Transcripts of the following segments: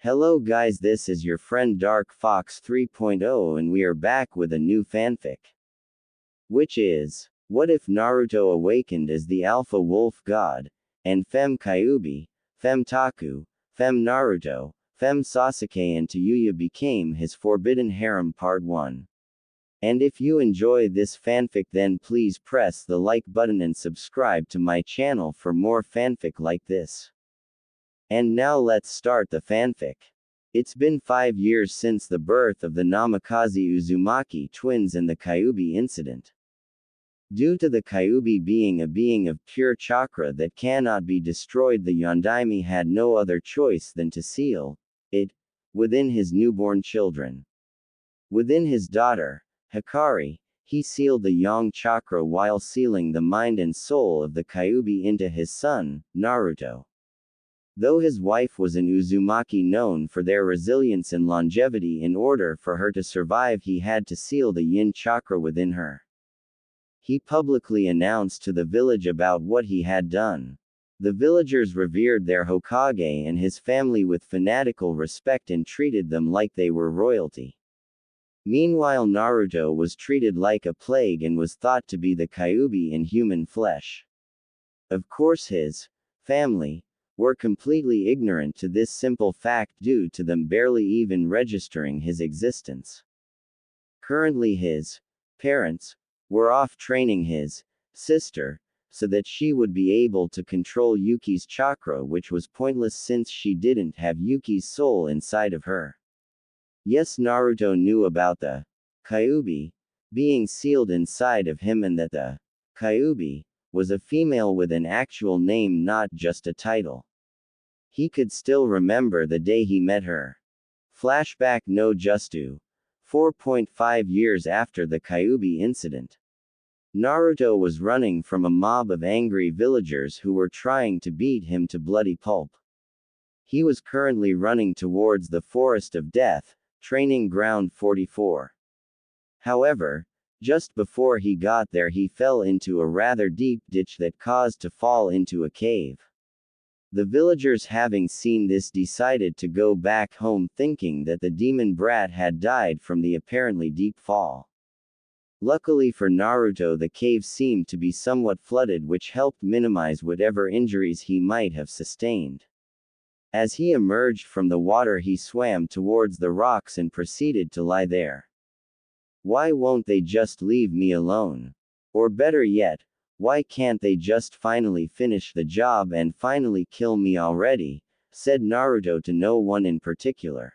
Hello guys, this is your friend Dark Fox 3.0 and we are back with a new fanfic. Which is, what if Naruto awakened as the Alpha Wolf God, and FemKyuubi, FemTaku, FemNaruto, FemSasuke and Tayuya became his Forbidden Harem Part 1. And if you enjoy this fanfic then please press the like button and subscribe to my channel for more fanfic like this. And now let's start the fanfic. It's been 5 years since the birth of the Namakazi Uzumaki twins and the Kyuubi incident. Due to the Kyuubi being a being of pure chakra that cannot be destroyed, the Yondaime had no other choice than to seal it within his newborn children. Within his daughter, Hikari, he sealed the Yang chakra while sealing the mind and soul of the Kyuubi into his son, Naruto. Though his wife was an Uzumaki known for their resilience and longevity, in order for her to survive he had to seal the yin chakra within her. He publicly announced to the village about what he had done. The villagers revered their Hokage and his family with fanatical respect and treated them like they were royalty. Meanwhile, Naruto was treated like a plague and was thought to be the Kyuubi in human flesh. Of course his family were completely ignorant to this simple fact due to them barely even registering his existence. Currently his parents were off training his sister, so that she would be able to control Yuki's chakra, which was pointless since she didn't have Yuki's soul inside of her. Yes, Naruto knew about the Kyuubi being sealed inside of him and that the Kyuubi was a female with an actual name, not just a title. He could still remember the day he met her. Flashback no Justu. 4.5 years after the Kyuubi incident. Naruto was running from a mob of angry villagers who were trying to beat him to bloody pulp. He was currently running towards the Forest of Death, Training Ground 44. However, just before he got there he fell into a rather deep ditch that caused to fall into a cave. The villagers, having seen this, decided to go back home thinking that the demon brat had died from the apparently deep fall. Luckily for Naruto, the cave seemed to be somewhat flooded, which helped minimize whatever injuries he might have sustained. As he emerged from the water he swam towards the rocks and proceeded to lie there. Why won't they just leave me alone? Or better yet, why can't they just finally finish the job and finally kill me already? Said Naruto to no one in particular.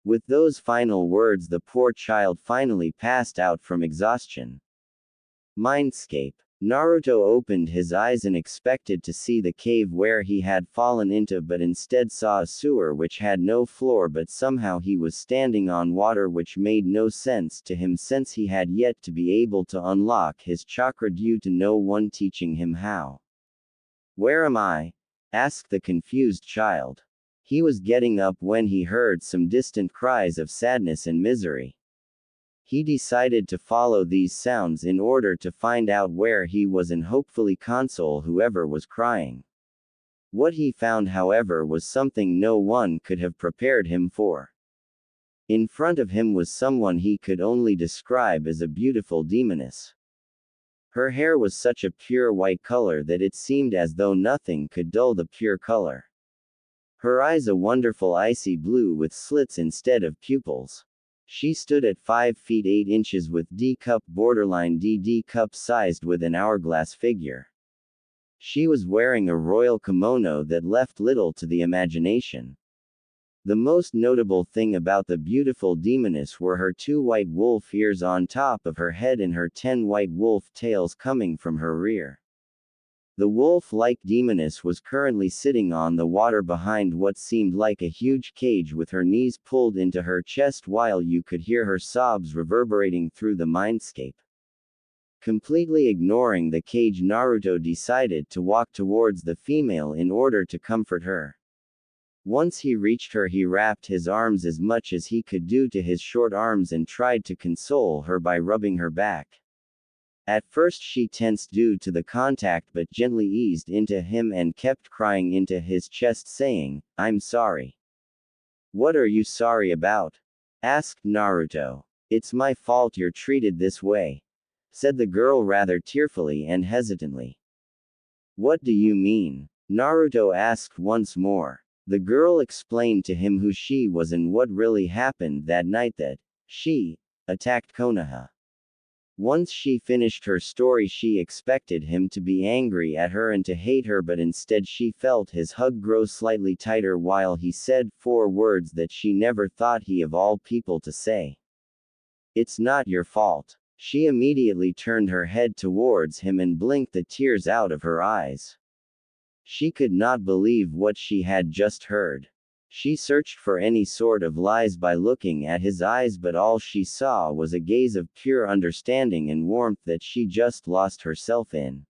With those final words the poor child finally passed out from exhaustion. Mindscape. Naruto opened his eyes and expected to see the cave where he had fallen into, but instead saw a sewer which had no floor, but somehow he was standing on water, which made no sense to him since he had yet to be able to unlock his chakra due to no one teaching him how. "Where am I?" asked the confused child. He was getting up when he heard some distant cries of sadness and misery. He decided to follow these sounds in order to find out where he was and hopefully console whoever was crying. What he found, however, was something no one could have prepared him for. In front of him was someone he could only describe as a beautiful demoness. Her hair was such a pure white color that it seemed as though nothing could dull the pure color. Her eyes a wonderful icy blue with slits instead of pupils. She stood at 5 feet 8 inches with D-cup borderline D-cup sized with an hourglass figure. She was wearing a royal kimono that left little to the imagination. The most notable thing about the beautiful demoness were her 2 white wolf ears on top of her head and her 10 white wolf tails coming from her rear. The wolf-like demoness was currently sitting on the water behind what seemed like a huge cage with her knees pulled into her chest while you could hear her sobs reverberating through the mindscape. Completely ignoring the cage, Naruto decided to walk towards the female in order to comfort her. Once he reached her he wrapped his arms as much as he could do to his short arms and tried to console her by rubbing her back. At first she tensed due to the contact but gently eased into him and kept crying into his chest saying, "I'm sorry. What are you sorry about? Asked Naruto. It's my fault you're treated this way, said the girl rather tearfully and hesitantly. What do you mean? Naruto asked once more. The girl explained to him who she was and what really happened that night that she attacked Konoha. Once she finished her story, she expected him to be angry at her and to hate her, but instead she felt his hug grow slightly tighter while he said 4 words that she never thought he of all people to say. It's not your fault. She immediately turned her head towards him and blinked the tears out of her eyes. She could not believe what she had just heard. She searched for any sort of lies by looking at his eyes, but all she saw was a gaze of pure understanding and warmth that she just lost herself in.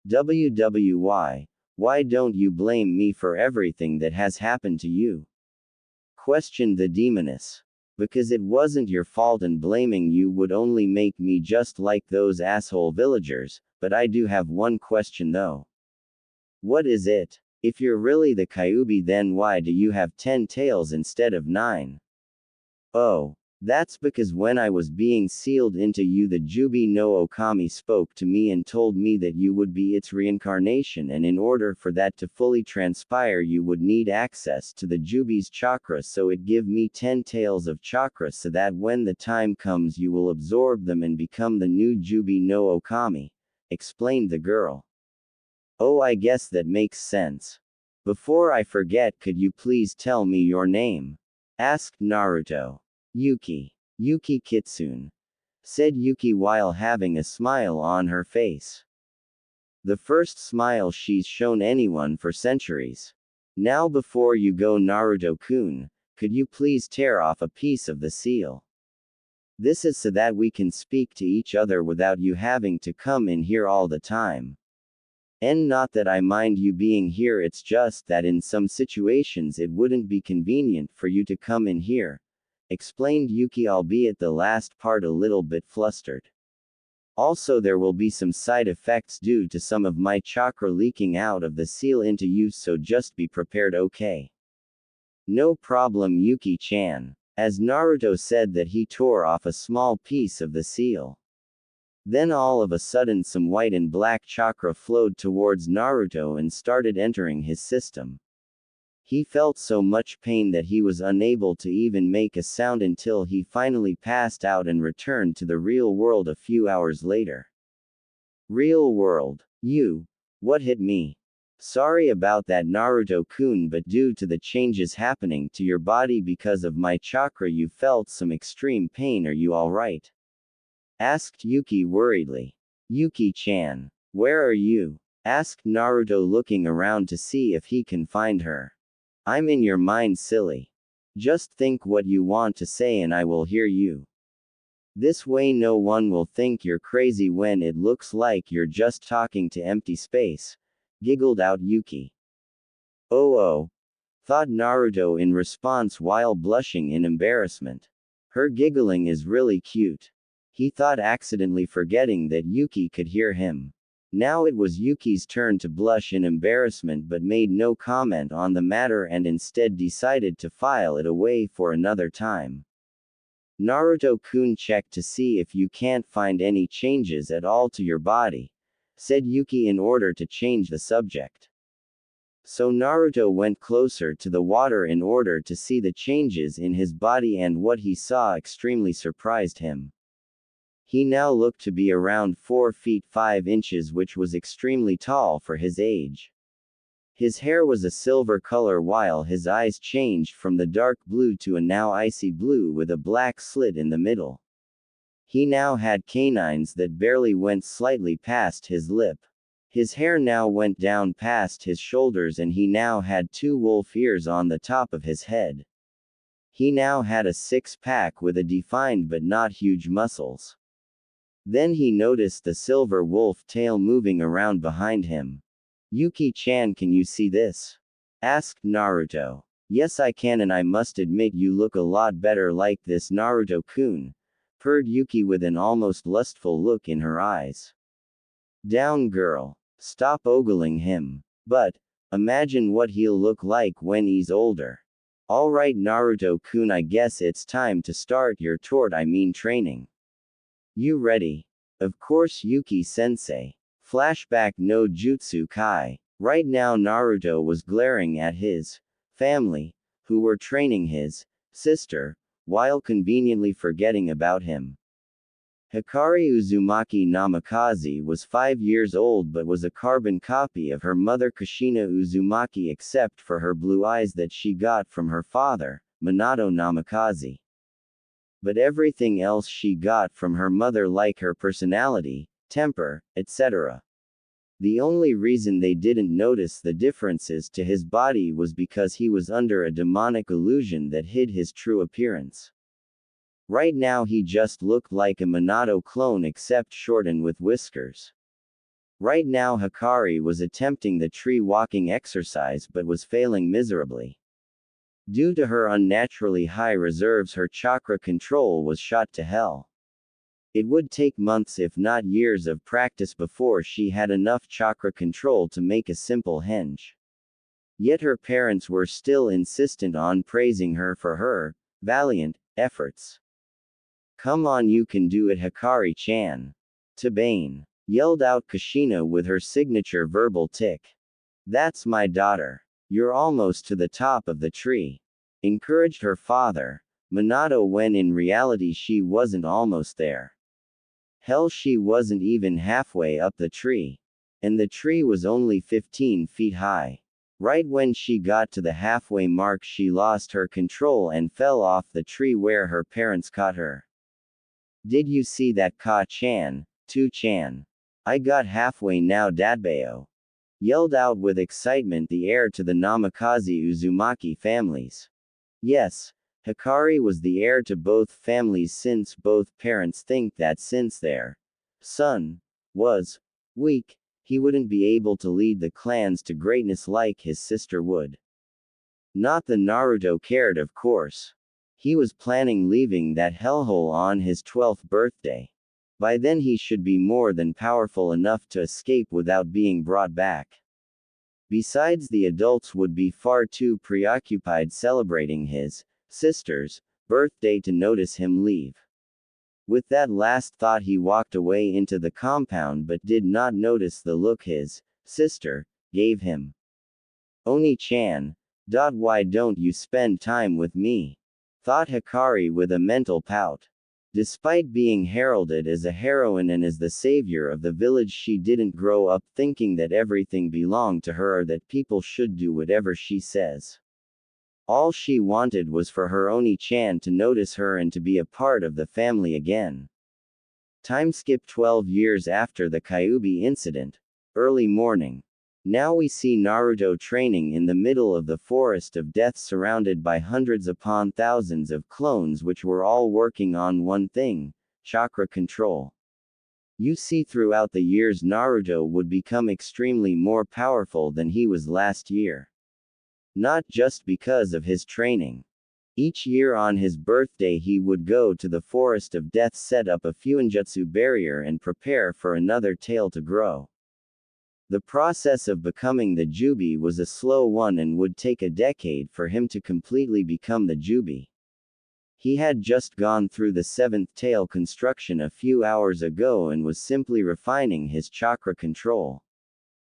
Why don't you blame me for everything that has happened to you? Questioned the demoness. Because it wasn't your fault, and blaming you would only make me just like those asshole villagers, but I do have one question though. What is it? If you're really the Kyuubi, then why do you have 10 tails instead of 9? Oh, that's because when I was being sealed into you, the Jubi no Okami spoke to me and told me that you would be its reincarnation, and in order for that to fully transpire you would need access to the Jubi's chakra, so it give me 10 tails of chakra so that when the time comes you will absorb them and become the new Jubi no Okami, explained the girl. Oh, I guess that makes sense. Before I forget, could you please tell me your name? Asked Naruto. Yuki. Yuki Kitsune. Said Yuki while having a smile on her face. The first smile she's shown anyone for centuries. Now before you go, Naruto-kun, could you please tear off a piece of the seal? This is so that we can speak to each other without you having to come in here all the time. And not that I mind you being here, it's just that in some situations it wouldn't be convenient for you to come in here, explained Yuki, albeit the last part a little bit flustered. Also, there will be some side effects due to some of my chakra leaking out of the seal into you, so just be prepared, okay? No problem, Yuki-chan. As Naruto said that, he tore off a small piece of the seal. Then all of a sudden some white and black chakra flowed towards Naruto and started entering his system. He felt so much pain that he was unable to even make a sound until he finally passed out and returned to the real world a few hours later. Real world. What hit me? Sorry about that, Naruto-kun, but due to the changes happening to your body because of my chakra you felt some extreme pain. Are you alright? Asked Yuki worriedly. Yuki-chan. Where are you? Asked Naruto, looking around to see if he can find her. I'm in your mind, silly. Just think what you want to say and I will hear you. This way no one will think you're crazy when it looks like you're just talking to empty space, giggled out Yuki. Oh, thought Naruto in response while blushing in embarrassment. Her giggling is really cute. He thought, accidentally forgetting that Yuki could hear him. Now it was Yuki's turn to blush in embarrassment, but made no comment on the matter and instead decided to file it away for another time. Naruto-kun, check to see if you can't find any changes at all to your body, said Yuki in order to change the subject. So Naruto went closer to the water in order to see the changes in his body, and what he saw extremely surprised him. He now looked to be around 4 feet 5 inches, which was extremely tall for his age. His hair was a silver color while his eyes changed from the dark blue to a now icy blue with a black slit in the middle. He now had canines that barely went slightly past his lip. His hair now went down past his shoulders and he now had 2 wolf ears on the top of his head. He now had a 6-pack with a defined but not huge muscles. Then he noticed the silver wolf tail moving around behind him. Yuki-chan, can you see this? Asked Naruto. Yes, I can, and I must admit you look a lot better like this, Naruto-kun, purred Yuki with an almost lustful look in her eyes. Down, girl. Stop ogling him. But imagine what he'll look like when he's older. Alright Naruto-kun, I guess it's time to start your training. You ready? Of course Yuki-sensei. Flashback no Jutsu Kai. Right now Naruto was glaring at his family, who were training his sister, while conveniently forgetting about him. Hikari Uzumaki Namakazi was 5 years old but was a carbon copy of her mother Kushina Uzumaki except for her blue eyes that she got from her father, Minato Namakazi. But everything else she got from her mother, like her personality, temper, etc. The only reason they didn't notice the differences to his body was because he was under a demonic illusion that hid his true appearance. Right now he just looked like a Minato clone except short and with whiskers. Right now Hikari was attempting the tree walking exercise but was failing miserably. Due to her unnaturally high reserves, her chakra control was shot to hell. It would take months if not years of practice before she had enough chakra control to make a simple henge. Yet her parents were still insistent on praising her for her valiant efforts. Come on, you can do it, Hikari-chan. To Bane, yelled out Kushina with her signature verbal tick. That's my daughter. You're almost to the top of the tree. Encouraged her father, Minato, when in reality she wasn't almost there. Hell, she wasn't even halfway up the tree. And the tree was only 15 feet high. Right when she got to the halfway mark, she lost her control and fell off the tree where her parents caught her. Did you see that, Ka-chan, Tu-chan? I got halfway now, Dadbao. Yelled out with excitement the heir to the Namakazi Uzumaki families. Yes, Hikari was the heir to both families since both parents think that since their son was weak, he wouldn't be able to lead the clans to greatness like his sister would. Not that Naruto cared, of course. He was planning leaving that hellhole on his 12th birthday. By then he should be more than powerful enough to escape without being brought back. Besides, the adults would be far too preoccupied celebrating his sister's birthday to notice him leave. With that last thought he walked away into the compound but did not notice the look his sister gave him. Oni-chan, why don't you spend time with me? Thought Hikari with a mental pout. Despite being heralded as a heroine and as the savior of the village, she didn't grow up thinking that everything belonged to her or that people should do whatever she says. All she wanted was for her Oni-chan to notice her and to be a part of the family again. Time skip 12 years after the Kyuubi incident. Early morning. Now we see Naruto training in the middle of the forest of death, surrounded by hundreds upon thousands of clones which were all working on one thing: chakra control. You see, throughout the years Naruto would become extremely more powerful than he was last year. Not just because of his training. Each year on his birthday he would go to the forest of death, set up a fuinjutsu barrier and prepare for another tail to grow. The process of becoming the Jubi was a slow one and would take a decade for him to completely become the Jubi. He had just gone through the 7th tail construction a few hours ago and was simply refining his chakra control.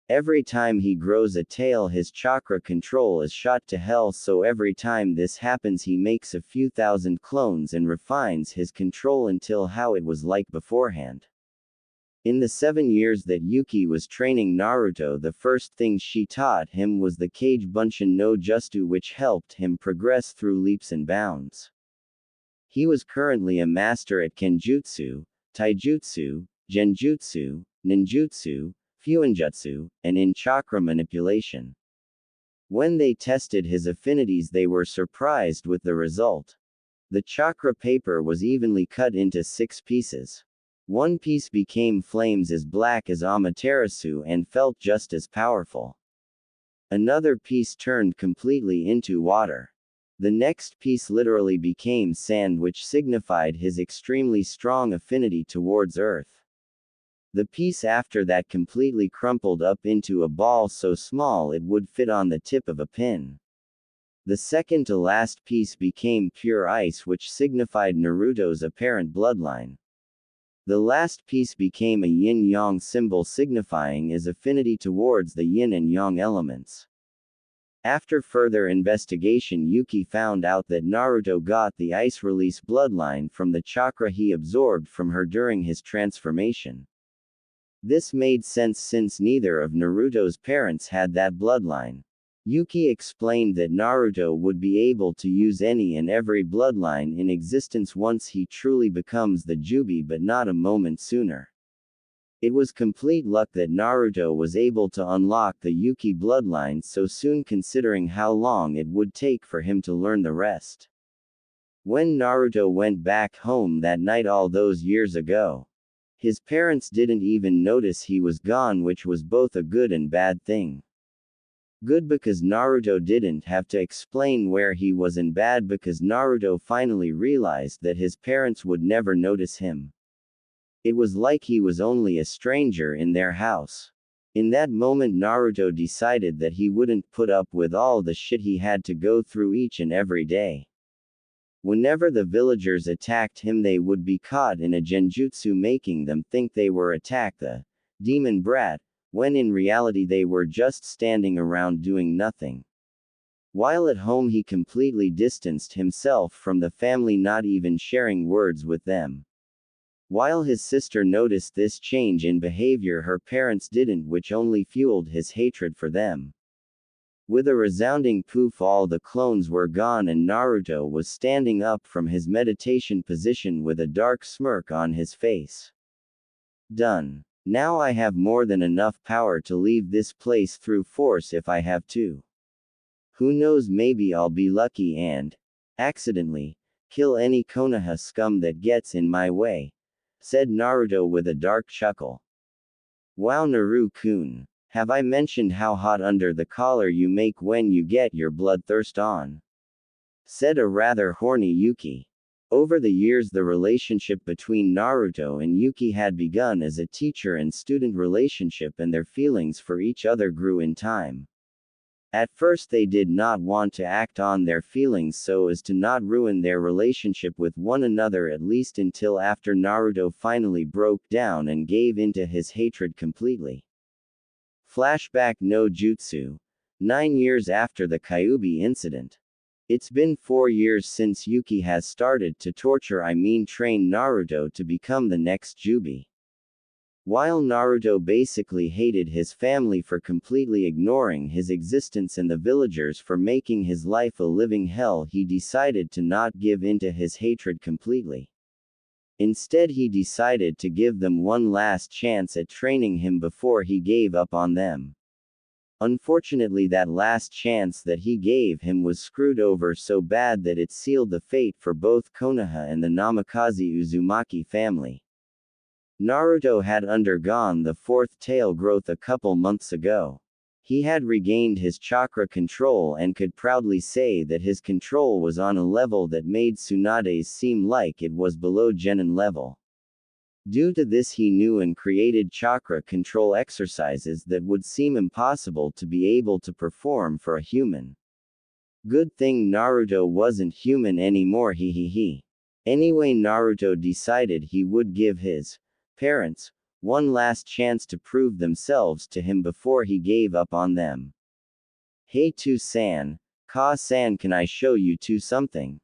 Every time he grows a tail his chakra control is shot to hell, so every time this happens he makes a few thousand clones and refines his control until how it was like beforehand. In the 7 years that Yuki was training Naruto, the first thing she taught him was the Kage Bunshin no Jutsu, which helped him progress through leaps and bounds. He was currently a master at Kenjutsu, Taijutsu, Genjutsu, Ninjutsu, Fuinjutsu, and in chakra manipulation. When they tested his affinities they were surprised with the result. The chakra paper was evenly cut into 6 pieces. One piece became flames as black as Amaterasu and felt just as powerful. Another piece turned completely into water. The next piece literally became sand, which signified his extremely strong affinity towards earth. The piece after that completely crumpled up into a ball so small it would fit on the tip of a pin. The second to last piece became pure ice, which signified Naruto's apparent bloodline. The last piece became a yin-yang symbol signifying his affinity towards the yin and yang elements. After further investigation, Yuki found out that Naruto got the ice release bloodline from the chakra he absorbed from her during his transformation. This made sense since neither of Naruto's parents had that bloodline. Yuki explained that Naruto would be able to use any and every bloodline in existence once he truly becomes the Jubi, but not a moment sooner. It was complete luck that Naruto was able to unlock the Yuki bloodline so soon, considering how long it would take for him to learn the rest. When Naruto went back home that night all those years ago, his parents didn't even notice he was gone, which was both a good and bad thing. Good because Naruto didn't have to explain where he was, and bad because Naruto finally realized that his parents would never notice him. It was like he was only a stranger in their house. In that moment, Naruto decided that he wouldn't put up with all the shit he had to go through each and every day. Whenever the villagers attacked him, they would be caught in a genjutsu, making them think they were attacked the demon brat, when in reality they were just standing around doing nothing. While at home, he completely distanced himself from the family, not even sharing words with them. While his sister noticed this change in behavior, her parents didn't, which only fueled his hatred for them. With a resounding poof, all the clones were gone and Naruto was standing up from his meditation position with a dark smirk on his face. Done. Now I have more than enough power to leave this place through force if I have to. Who knows, maybe I'll be lucky and accidentally kill any Konoha scum that gets in my way, said Naruto with a dark chuckle. Wow, Naru-kun. Have I mentioned how hot under the collar you make when you get your bloodthirst on? Said a rather horny Yuki. Over the years, the relationship between Naruto and Yuki had begun as a teacher and student relationship, and their feelings for each other grew in time. At first, they did not want to act on their feelings so as to not ruin their relationship with one another, at least until after Naruto finally broke down and gave into his hatred completely. Flashback no Jutsu. 9 years after the Kyuubi incident. It's been 4 years since Yuki has started to train Naruto to become the next Jubi. While Naruto basically hated his family for completely ignoring his existence and the villagers for making his life a living hell, he decided to not give into his hatred completely. Instead, he decided to give them one last chance at training him before he gave up on them. Unfortunately, that last chance that he gave him was screwed over so bad that it sealed the fate for both Konoha and the Namakazi Uzumaki family. Naruto had undergone the 4th tail growth a couple months ago. He had regained his chakra control and could proudly say that his control was on a level that made Tsunade's seem like it was below genin level. Due to this, he knew and created chakra control exercises that would seem impossible to be able to perform for a human. Good thing Naruto wasn't human anymore, he. Anyway, Naruto decided he would give his parents one last chance to prove themselves to him before he gave up on them. Hey To-san, Ka-san, can I show you to something?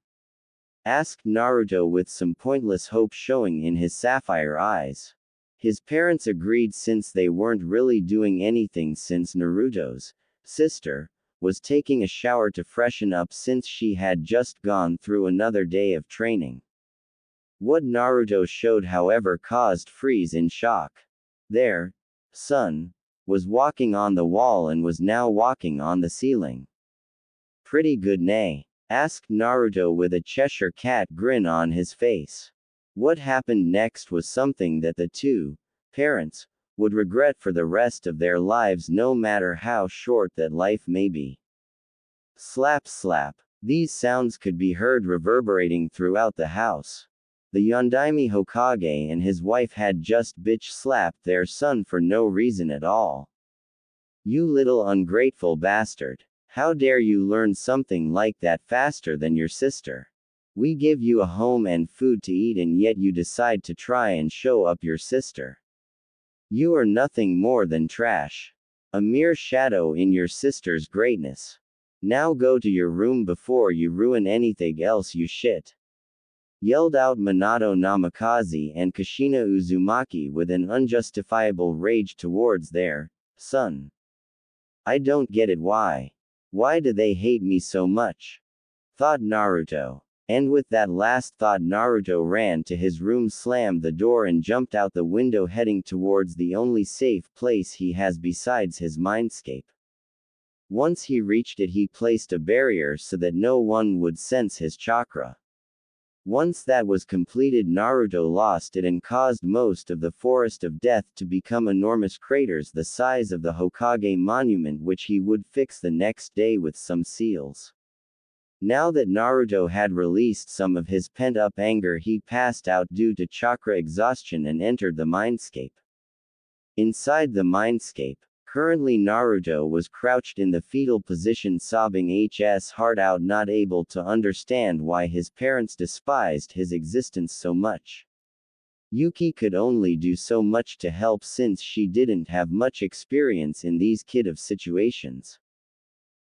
Asked Naruto with some pointless hope showing in his sapphire eyes. His parents agreed since they weren't really doing anything since Naruto's sister was taking a shower to freshen up since she had just gone through another day of training. What Naruto showed, however, caused Freeze in shock. Their son was walking on the wall and was now walking on the ceiling. Pretty good, nay? Asked Naruto with a Cheshire cat grin on his face. What happened next was something that the two parents would regret for the rest of their lives, no matter how short that life may be. Slap slap. These sounds could be heard reverberating throughout the house. The Yondaime Hokage and his wife had just bitch-slapped their son for no reason at all. You little ungrateful bastard. How dare you learn something like that faster than your sister? We give you a home and food to eat and yet you decide to try and show up your sister. You are nothing more than trash. A mere shadow in your sister's greatness. Now go to your room before you ruin anything else you shit. Yelled out Minato Namakazi and Kushina Uzumaki with an unjustifiable rage towards their son. I don't get it why. Why do they hate me so much? Thought Naruto. And with that last thought Naruto ran to his room, slammed the door and jumped out the window heading towards the only safe place he has besides his mindscape. Once he reached it he placed a barrier so that no one would sense his chakra. Once that was completed Naruto lost it and caused most of the Forest of Death to become enormous craters the size of the Hokage monument which he would fix the next day with some seals. Now that Naruto had released some of his pent-up anger he passed out due to chakra exhaustion and entered the mindscape. Inside the mindscape, currently Naruto was crouched in the fetal position sobbing his heart out not able to understand why his parents despised his existence so much. Yuki could only do so much to help since she didn't have much experience in these kind of situations.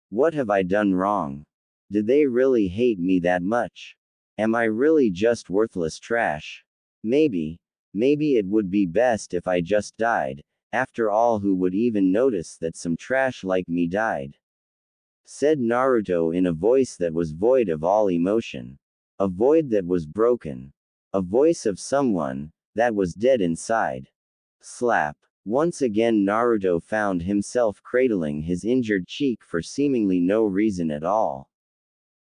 What have I done wrong? Do they really hate me that much? Am I really just worthless trash? Maybe it would be best if I just died. After all, who would even notice that some trash like me died? Said Naruto in a voice that was void of all emotion. A void that was broken. A voice of someone that was dead inside. Slap. Once again Naruto found himself cradling his injured cheek for seemingly no reason at all.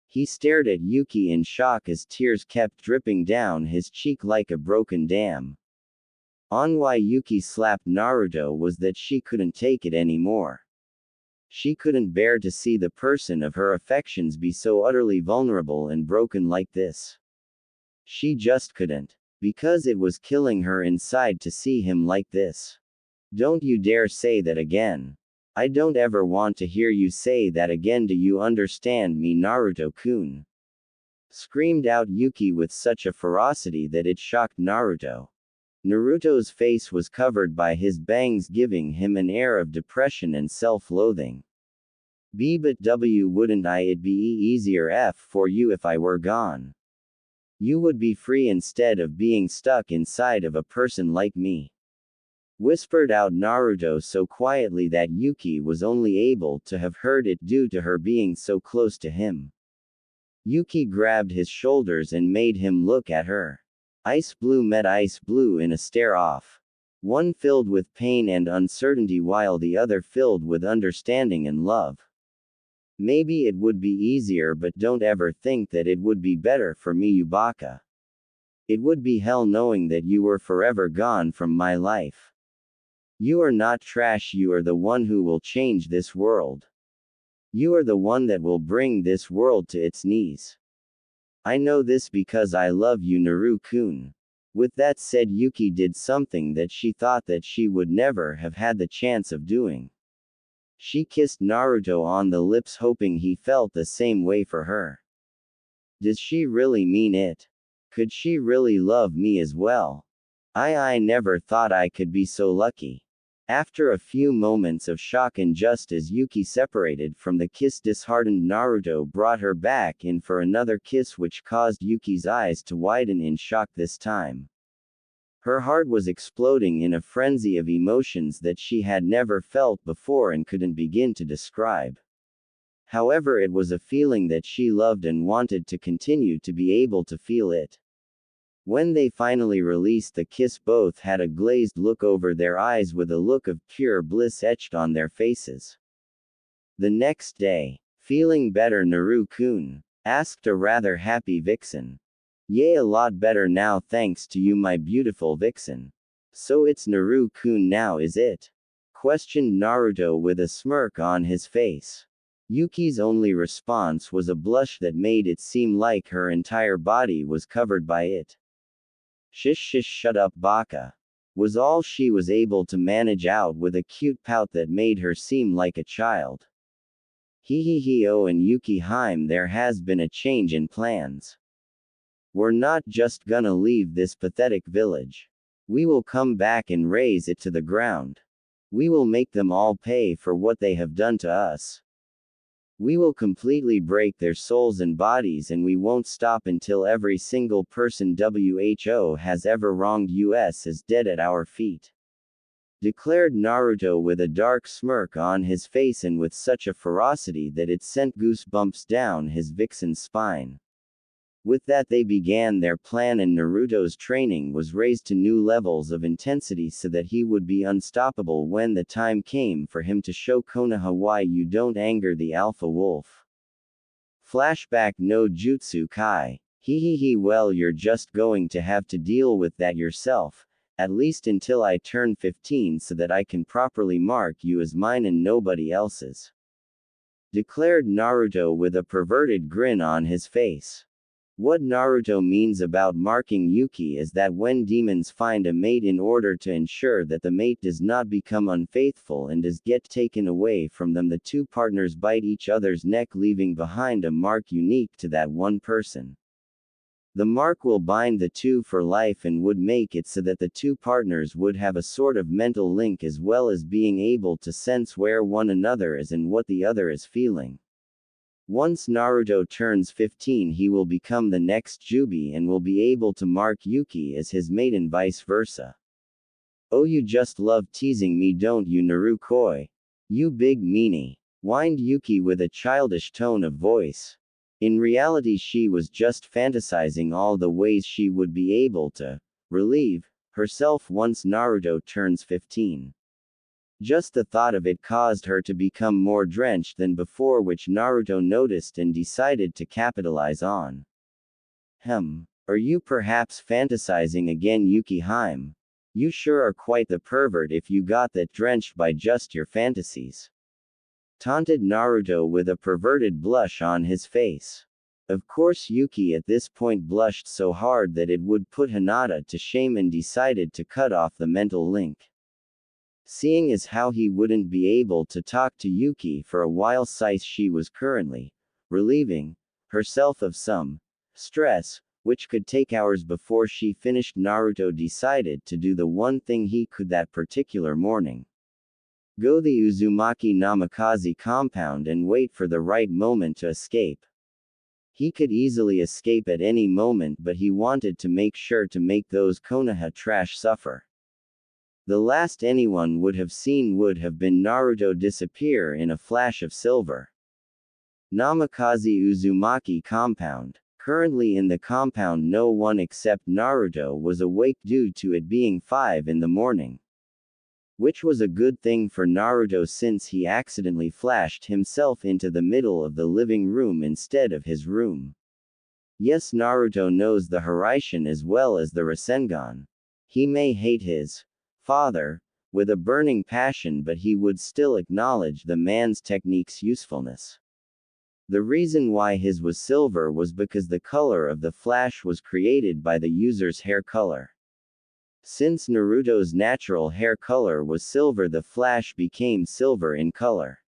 He stared at Yuki in shock as tears kept dripping down his cheek like a broken dam. On why Yuki slapped Naruto was that she couldn't take it anymore. She couldn't bear to see the person of her affections be so utterly vulnerable and broken like this. She just couldn't. Because it was killing her inside to see him like this. Don't you dare say that again. I don't ever want to hear you say that again. Do you understand me, Naruto-kun? Screamed out Yuki with such a ferocity that it shocked Naruto. Naruto's face was covered by his bangs, giving him an air of depression and self-loathing. But wouldn't it be easier for you if I were gone? You would be free instead of being stuck inside of a person like me. Whispered out Naruto so quietly that Yuki was only able to have heard it due to her being so close to him. Yuki grabbed his shoulders and made him look at her. Ice Blue met Ice Blue in a stare-off. One filled with pain and uncertainty while the other filled with understanding and love. Maybe it would be easier, but don't ever think that it would be better for me, Yubaka. It would be hell knowing that you were forever gone from my life. You are not trash, you are the one who will change this world. You are the one that will bring this world to its knees. I know this because I love you, Naru-kun. With that said, Yuki did something that she thought that she would never have had the chance of doing. She kissed Naruto on the lips, hoping he felt the same way for her. Does she really mean it? Could she really love me as well? I never thought I could be so lucky. After a few moments of shock and just as Yuki separated from the kiss, disheartened Naruto brought her back in for another kiss, which caused Yuki's eyes to widen in shock this time. Her heart was exploding in a frenzy of emotions that she had never felt before and couldn't begin to describe. However, it was a feeling that she loved and wanted to continue to be able to feel it. When they finally released the kiss, both had a glazed look over their eyes with a look of pure bliss etched on their faces. The next day, feeling better, Naru-kun? Asked a rather happy vixen. Yay, a lot better now, thanks to you, my beautiful vixen. So it's Naru-kun now, is it? Questioned Naruto with a smirk on his face. Yuki's only response was a blush that made it seem like her entire body was covered by it. Shish, shut up, baka. Was all she was able to manage out with a cute pout that made her seem like a child. Oh, and Yuki Haim, there has been a change in plans. We're not just gonna leave this pathetic village. We will come back and raze it to the ground. We will make them all pay for what they have done to us. We will completely break their souls and bodies, and we won't stop until every single person WHO has ever wronged us is dead at our feet. Declared Naruto with a dark smirk on his face and with such a ferocity that it sent goosebumps down his vixen's spine. With that, they began their plan, and Naruto's training was raised to new levels of intensity so that he would be unstoppable when the time came for him to show Konoha why you don't anger the alpha wolf. Flashback no Jutsu Kai. Well, you're just going to have to deal with that yourself, at least until I turn 15 so that I can properly mark you as mine and nobody else's. Declared Naruto with a perverted grin on his face. What Naruto means about marking Yuki is that when demons find a mate, in order to ensure that the mate does not become unfaithful and does get taken away from them, the two partners bite each other's neck, leaving behind a mark unique to that one person. The mark will bind the two for life and would make it so that the two partners would have a sort of mental link, as well as being able to sense where one another is and what the other is feeling. Once Naruto turns 15, he will become the next Jubi and will be able to mark Yuki as his mate and vice versa. Oh, you just love teasing me, don't you, Narukoi? You big meanie, whined Yuki with a childish tone of voice. In reality, she was just fantasizing all the ways she would be able to relieve herself once Naruto turns 15. Just the thought of it caused her to become more drenched than before, which Naruto noticed and decided to capitalize on. Are you perhaps fantasizing again, Yuki Haim? You sure are quite the pervert if you got that drenched by just your fantasies. Taunted Naruto with a perverted blush on his face. Of course, Yuki at this point blushed so hard that it would put Hinata to shame and decided to cut off the mental link. Seeing as how he wouldn't be able to talk to Yuki for a while, since she was currently relieving herself of some stress, which could take hours before she finished, Naruto decided to do the one thing he could that particular morning. Go the Uzumaki Namakazi compound and wait for the right moment to escape. He could easily escape at any moment, but he wanted to make sure to make those Konoha trash suffer. The last anyone would have seen would have been Naruto disappear in a flash of silver. Namakazi Uzumaki compound. Currently in the compound, no one except Naruto was awake due to it being 5 in the morning. Which was a good thing for Naruto, since he accidentally flashed himself into the middle of the living room instead of his room. Yes, Naruto knows the Hiraishin as well as the Rasengan. He may hate his father with a burning passion, but he would still acknowledge the man's technique's usefulness. The reason why his was silver was because the color of the flash was created by the user's hair color. Since Naruto's natural hair color was silver, the flash became silver in color.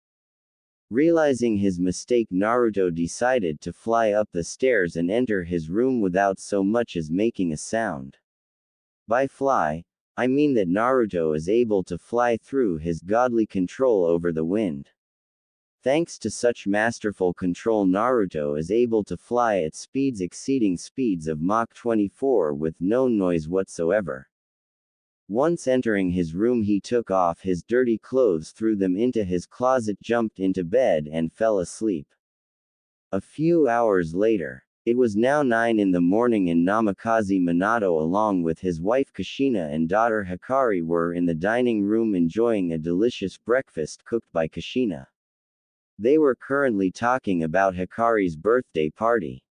Realizing his mistake, Naruto decided to fly up the stairs and enter his room without so much as making a sound. By fly, I mean that Naruto is able to fly through his godly control over the wind. Thanks to such masterful control, Naruto is able to fly at speeds exceeding speeds of Mach 24 with no noise whatsoever. Once entering his room, he took off his dirty clothes, threw them into his closet, jumped into bed, and fell asleep. A few hours later, it was now 9 in the morning, and Namakazi Minato along with his wife Kushina and daughter Hikari were in the dining room enjoying a delicious breakfast cooked by Kushina. They were currently talking about Hikari's birthday party.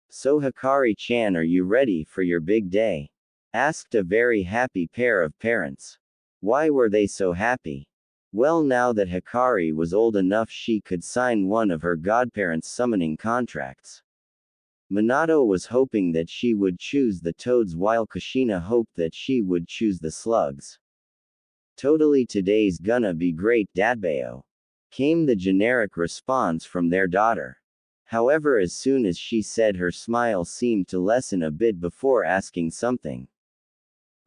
So Hikari-chan, are you ready for your big day? Asked a very happy pair of parents. Why were they so happy? Well, now that Hikari was old enough, she could sign one of her godparents' summoning contracts. Minato was hoping that she would choose the toads, while Kushina hoped that she would choose the slugs. Totally, today's gonna be great, Dadbayo. came the generic response from their daughter. However, as soon as she said, her smile seemed to lessen a bit before asking something.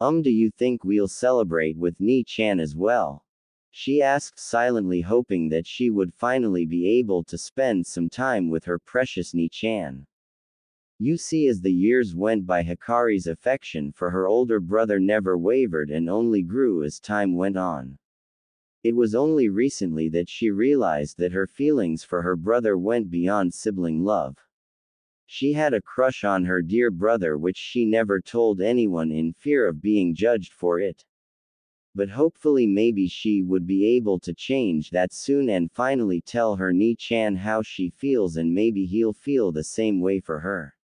Do you think we'll celebrate with Ni-chan as well? She asked silently, hoping that she would finally be able to spend some time with her precious Ni-chan. You see, as the years went by, Hikari's affection for her older brother never wavered and only grew as time went on. It was only recently that she realized that her feelings for her brother went beyond sibling love. She had a crush on her dear brother, which she never told anyone in fear of being judged for it. But hopefully maybe she would be able to change that soon and finally tell her Ni-chan how she feels, and maybe he'll feel the same way for her.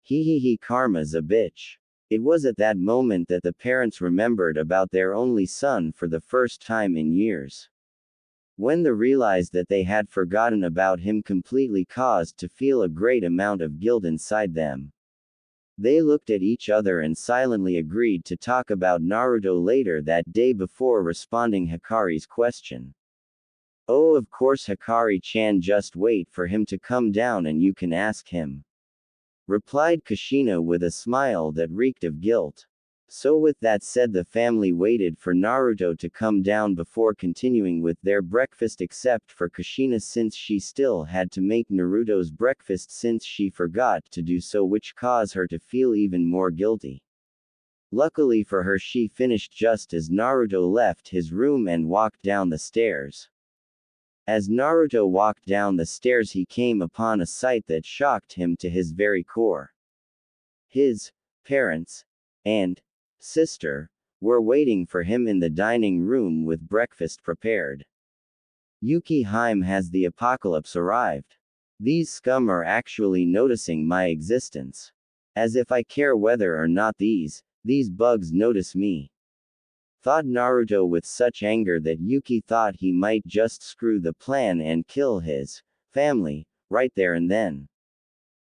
He, karma's a bitch. It was at that moment that the parents remembered about their only son for the first time in years. When they realized that they had forgotten about him completely, caused to feel a great amount of guilt inside them. They looked at each other and silently agreed to talk about Naruto later that day before responding Hikari's question. Oh, of course, Hikari-chan, just wait for him to come down and you can ask him, replied Kushina with a smile that reeked of guilt. So with that said, the family waited for Naruto to come down before continuing with their breakfast, except for Kushina, since she still had to make Naruto's breakfast since she forgot to do so, which caused her to feel even more guilty. Luckily for her, she finished just as Naruto left his room and walked down the stairs. As Naruto walked down the stairs, he came upon a sight that shocked him to his very core. His parents and sister were waiting for him in the dining room with breakfast prepared. Yuki Hime, has the apocalypse arrived? These scum are actually noticing my existence. As if I care whether or not these bugs notice me. Thought Naruto with such anger that Yuki thought he might just screw the plan and kill his family right there and then.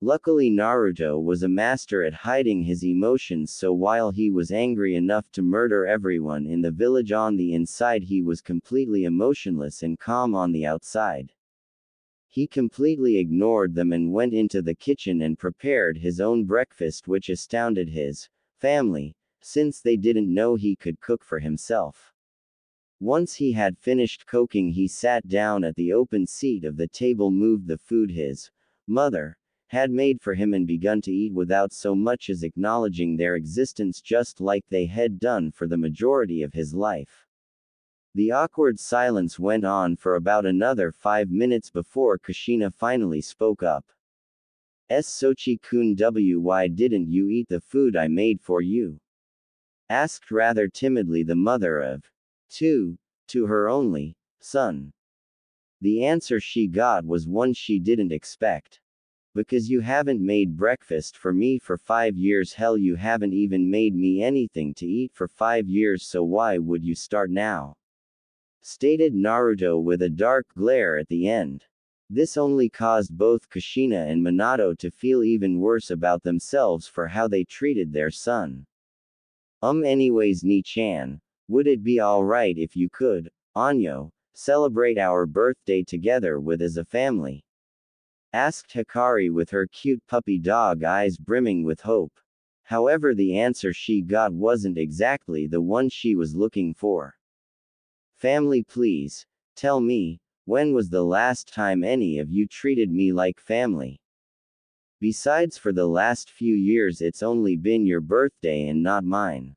Luckily, Naruto was a master at hiding his emotions, so while he was angry enough to murder everyone in the village, on the inside he was completely emotionless and calm on the outside. He completely ignored them and went into the kitchen and prepared his own breakfast, which astounded his family, since they didn't know he could cook for himself. Once he had finished cooking, he sat down at the open seat of the table, moved the food his mother had made for him, and begun to eat without so much as acknowledging their existence, just like they had done for the majority of his life. The awkward silence went on for about another 5 minutes before Kushina finally spoke up. Sochi-kun, why didn't you eat the food I made for you? Asked rather timidly the mother of two to her only son. The answer she got was one she didn't expect. Because you haven't made breakfast for me for 5 years. Hell, you haven't even made me anything to eat for 5 years, so why would you start now? Stated Naruto with a dark glare at the end. This only caused both Kushina and Minato to feel even worse about themselves for how they treated their son. Anyways, Ni-chan, would it be alright if you could, celebrate our birthday together with as a family? Asked Hikari with her cute puppy dog eyes brimming with hope. However, the answer she got wasn't exactly the one she was looking for. Family, please, tell me, when was the last time any of you treated me like family? Besides, for the last few years it's only been your birthday and not mine.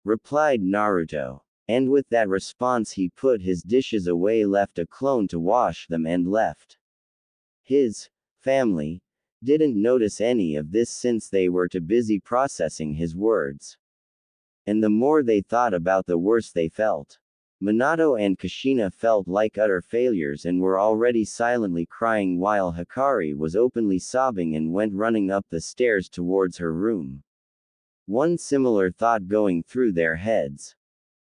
Replied Naruto. And with that response he put his dishes away, left a clone to wash them, and left. His family didn't notice any of this since they were too busy processing his words. And the more they thought about, the worse they felt. Minato and Kushina felt like utter failures and were already silently crying, while Hikari was openly sobbing and went running up the stairs towards her room. One similar thought going through their heads.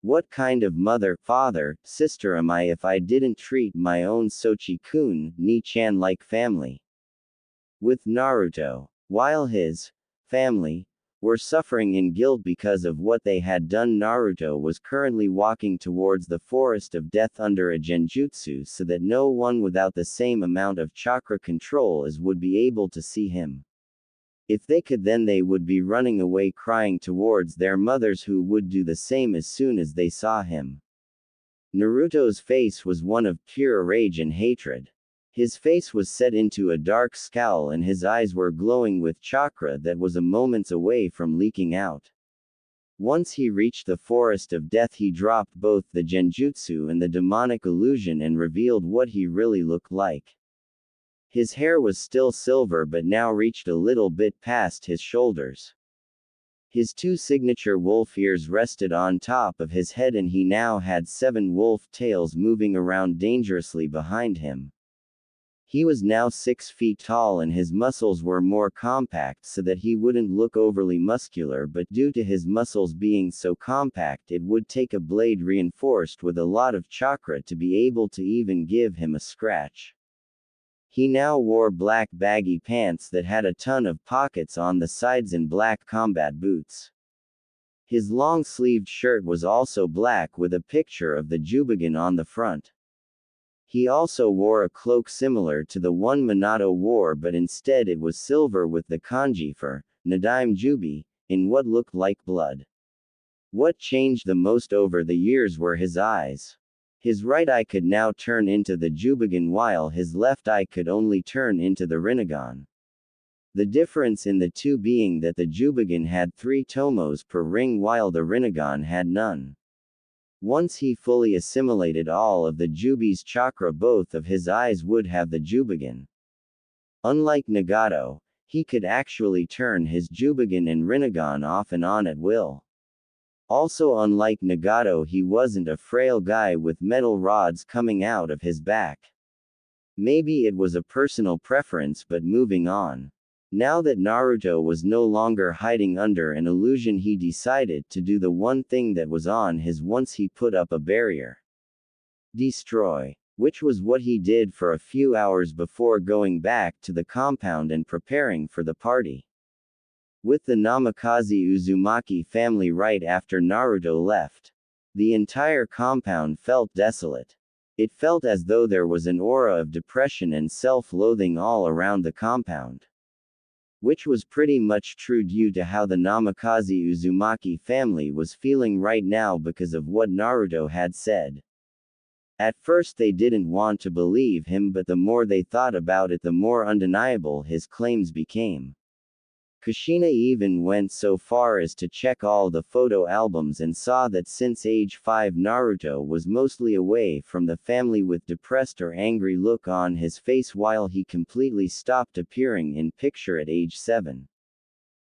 What kind of mother, father, sister am I if I didn't treat my own Sochi-kun, Ni-chan, like family? With Naruto, while his family were suffering in guilt because of what they had done. Naruto was currently walking towards the forest of death under a genjutsu so that no one without the same amount of chakra control as would be able to see him. If they could, then they would be running away crying towards their mothers, who would do the same as soon as they saw him. Naruto's face was one of pure rage and hatred. His face was set into a dark scowl and his eyes were glowing with chakra that was a moments away from leaking out. Once he reached the forest of death, he dropped both the genjutsu and the demonic illusion and revealed what he really looked like. His hair was still silver but now reached a little bit past his shoulders. His two signature wolf ears rested on top of his head and he now had 7 wolf tails moving around dangerously behind him. He was now 6 feet tall and his muscles were more compact so that he wouldn't look overly muscular, but due to his muscles being so compact it would take a blade reinforced with a lot of chakra to be able to even give him a scratch. He now wore black baggy pants that had a ton of pockets on the sides and black combat boots. His long-sleeved shirt was also black with a picture of the Jubigan on the front. He also wore a cloak similar to the one Minato wore, but instead it was silver with the kanji for Nadaime Jubi in what looked like blood. What changed the most over the years were his eyes. His right eye could now turn into the Jubigan while his left eye could only turn into the Rinnegan. The difference in the two being that the Jubigan had 3 tomos per ring while the Rinnegan had none. Once he fully assimilated all of the Jubi's chakra, both of his eyes would have the Jubigan. Unlike Nagato, he could actually turn his Jubigan and Rinnegan off and on at will. Also, unlike Nagato, he wasn't a frail guy with metal rods coming out of his back. Maybe it was a personal preference, but moving on. Now that Naruto was no longer hiding under an illusion, he decided to do the one thing that was on his once he put up a barrier. Destroy. Which was what he did for a few hours before going back to the compound and preparing for the party. With the Namakazi Uzumaki family right after Naruto left, the entire compound felt desolate. It felt as though there was an aura of depression and self-loathing all around the compound. Which was pretty much true due to how the Namakazi Uzumaki family was feeling right now because of what Naruto had said. At first they didn't want to believe him, but the more they thought about it, the more undeniable his claims became. Kushina even went so far as to check all the photo albums and saw that since age 5 Naruto was mostly away from the family with depressed or angry look on his face while he completely stopped appearing in picture at age 7.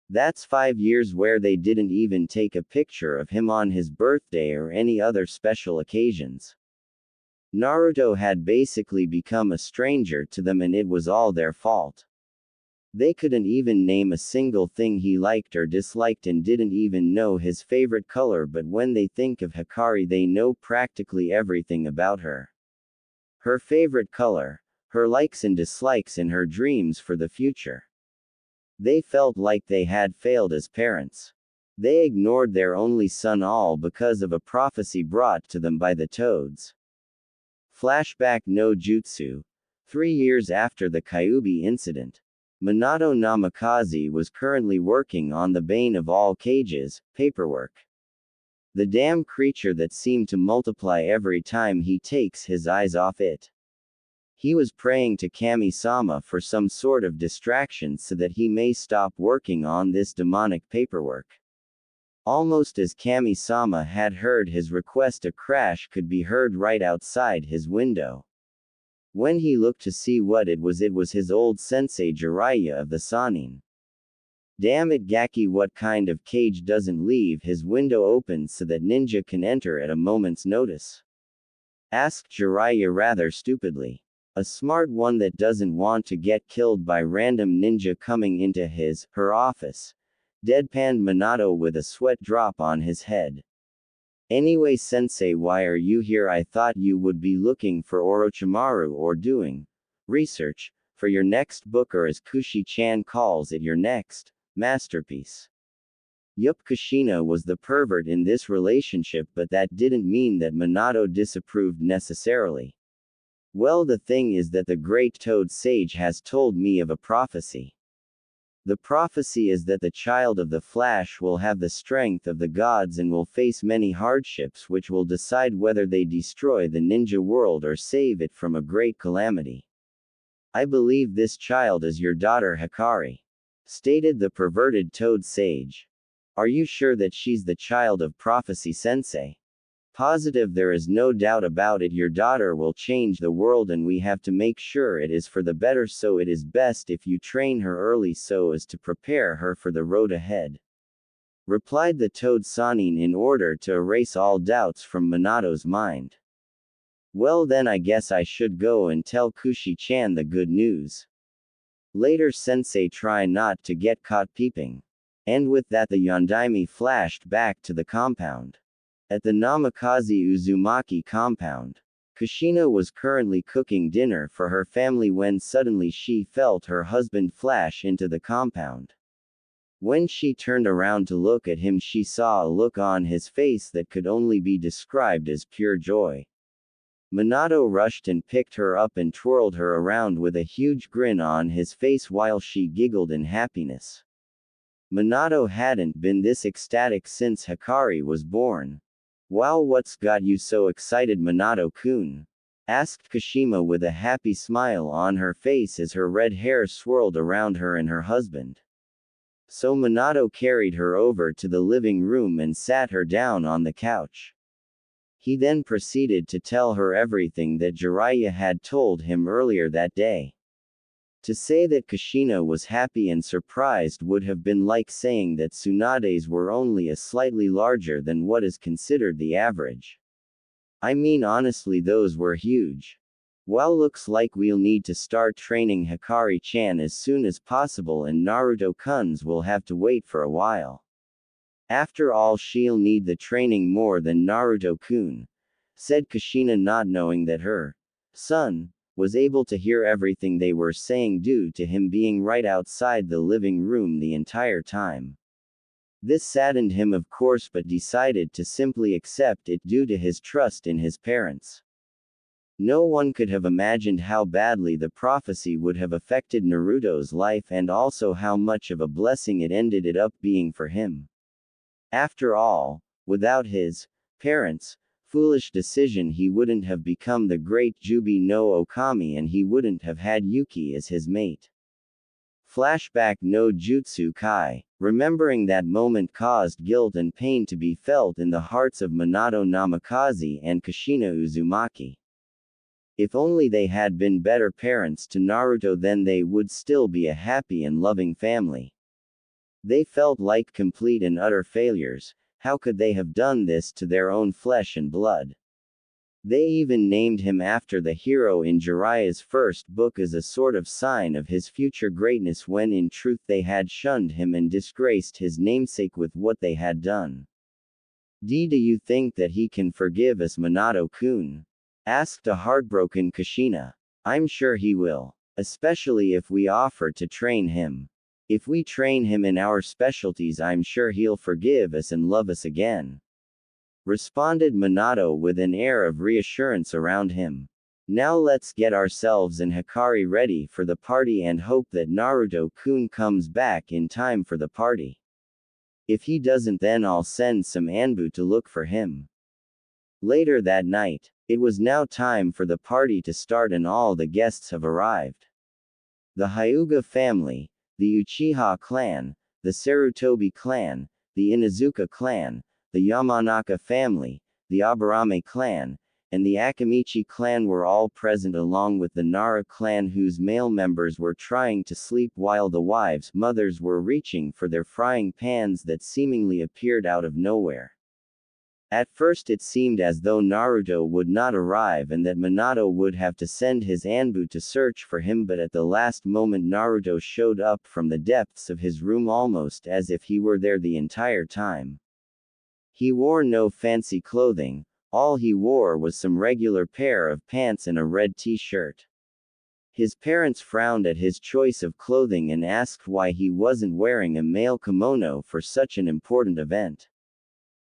That's 5 years where they didn't even take a picture of him on his birthday or any other special occasions. Naruto had basically become a stranger to them and it was all their fault. They couldn't even name a single thing he liked or disliked and didn't even know his favorite color, but when they think of Hikari they know practically everything about her. Her favorite color, her likes and dislikes, and her dreams for the future. They felt like they had failed as parents. They ignored their only son, all because of a prophecy brought to them by the toads. Flashback no Jutsu. 3 years after the Kyuubi incident, Minato Namakazi was currently working on the bane of all cages, paperwork. The damn creature that seemed to multiply every time he takes his eyes off it. He was praying to Kami-sama for some sort of distraction so that he may stop working on this demonic paperwork. Almost as Kami-sama had heard his request, a crash could be heard right outside his window. When he looked to see what it was his old sensei Jiraiya of the Sannin. Damn it Gaki, what kind of cage doesn't leave his window open so that ninja can enter at a moment's notice? Asked Jiraiya rather stupidly. A smart one that doesn't want to get killed by random ninja coming into her office. Deadpanned Minato with a sweat drop on his head. Anyway sensei, why are you here? I thought you would be looking for Orochimaru or doing research for your next book, or as Kushi-chan calls it, your next masterpiece. Yup, Kushina was the pervert in this relationship, but that didn't mean that Minato disapproved necessarily. Well, the thing is that the great toad sage has told me of a prophecy. The prophecy is that the child of the Flash will have the strength of the gods and will face many hardships which will decide whether they destroy the ninja world or save it from a great calamity. I believe this child is your daughter Hikari, stated the perverted toad sage. Are you sure that she's the child of prophecy sensei? Positive, there is no doubt about it. Your daughter will change the world and we have to make sure it is for the better, so it is best if you train her early so as to prepare her for the road ahead. Replied the toad Sanin in order to erase all doubts from Minato's mind. Well then, I guess I should go and tell Kushi-chan the good news. Later, sensei, try not to get caught peeping. And with that, the Yondaime flashed back to the compound. At the Namakazi Uzumaki compound, Kushina was currently cooking dinner for her family when suddenly she felt her husband flash into the compound. When she turned around to look at him, she saw a look on his face that could only be described as pure joy. Minato rushed and picked her up and twirled her around with a huge grin on his face while she giggled in happiness. Minato hadn't been this ecstatic since Hikari was born. Wow, what's got you so excited, Minato-kun? Asked Kashima with a happy smile on her face as her red hair swirled around her and her husband. So Minato carried her over to the living room and sat her down on the couch. He then proceeded to tell her everything that Jiraiya had told him earlier that day. To say that Kushina was happy and surprised would have been like saying that Tsunade's were only a slightly larger than what is considered the average. I mean, honestly, those were huge. Well, looks like we'll need to start training Hikari-chan as soon as possible, and Naruto-kun's will have to wait for a while. After all, she'll need the training more than Naruto-kun, said Kushina, not knowing that her son was able to hear everything they were saying due to him being right outside the living room the entire time. This saddened him, of course, but decided to simply accept it due to his trust in his parents. No one could have imagined how badly the prophecy would have affected Naruto's life and also how much of a blessing it ended up being for him. After all, without his parents' foolish decision, he wouldn't have become the great Jubi no Okami and he wouldn't have had Yuki as his mate. Flashback no Jutsu Kai. Remembering that moment caused guilt and pain to be felt in the hearts of Minato Namakazi and Kushina Uzumaki. If only they had been better parents to Naruto, then they would still be a happy and loving family. They felt like complete and utter failures. How could they have done this to their own flesh and blood? They even named him after the hero in Jiraiya's first book as a sort of sign of his future greatness, when in truth they had shunned him and disgraced his namesake with what they had done. Do you think that he can forgive us, Minato-kun? Asked a heartbroken Kushina. I'm sure he will. Especially if we offer to train him. If we train him in our specialties, I'm sure he'll forgive us and love us again. Responded Minato with an air of reassurance around him. Now let's get ourselves and Hikari ready for the party and hope that Naruto-kun comes back in time for the party. If he doesn't, then I'll send some Anbu to look for him. Later that night, it was now time for the party to start and all the guests have arrived. The Hyuga family, the Uchiha clan, the Sarutobi clan, the Inuzuka clan, the Yamanaka family, the Aburame clan, and the Akamichi clan were all present, along with the Nara clan, whose male members were trying to sleep while the wives' mothers were reaching for their frying pans that seemingly appeared out of nowhere. At first it seemed as though Naruto would not arrive and that Minato would have to send his Anbu to search for him, but at the last moment Naruto showed up from the depths of his room almost as if he were there the entire time. He wore no fancy clothing, all he wore was some regular pair of pants and a red t-shirt. His parents frowned at his choice of clothing and asked why he wasn't wearing a male kimono for such an important event.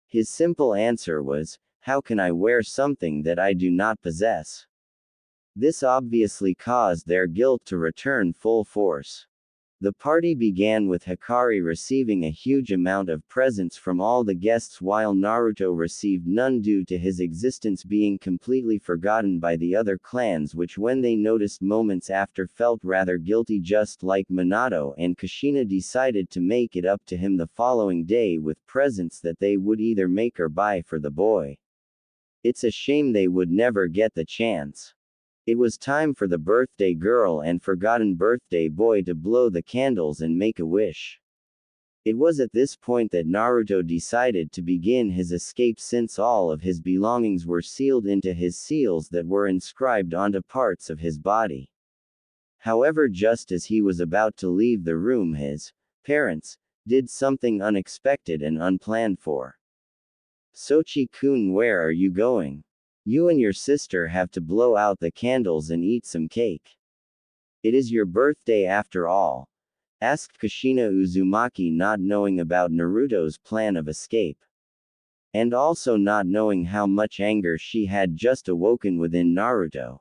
His simple answer was, "How can I wear something that I do not possess?" This obviously caused their guilt to return full force. The party began with Hikari receiving a huge amount of presents from all the guests while Naruto received none due to his existence being completely forgotten by the other clans, which when they noticed moments after felt rather guilty, just like Minato and Kushina decided to make it up to him the following day with presents that they would either make or buy for the boy. It's a shame they would never get the chance. It was time for the birthday girl and forgotten birthday boy to blow the candles and make a wish. It was at this point that Naruto decided to begin his escape, since all of his belongings were sealed into his seals that were inscribed onto parts of his body. However, just as he was about to leave the room, his parents did something unexpected and unplanned for. "Sochi-kun, where are you going? You and your sister have to blow out the candles and eat some cake. It is your birthday after all," asked Kushina Uzumaki, not knowing about Naruto's plan of escape. And also not knowing how much anger she had just awoken within Naruto.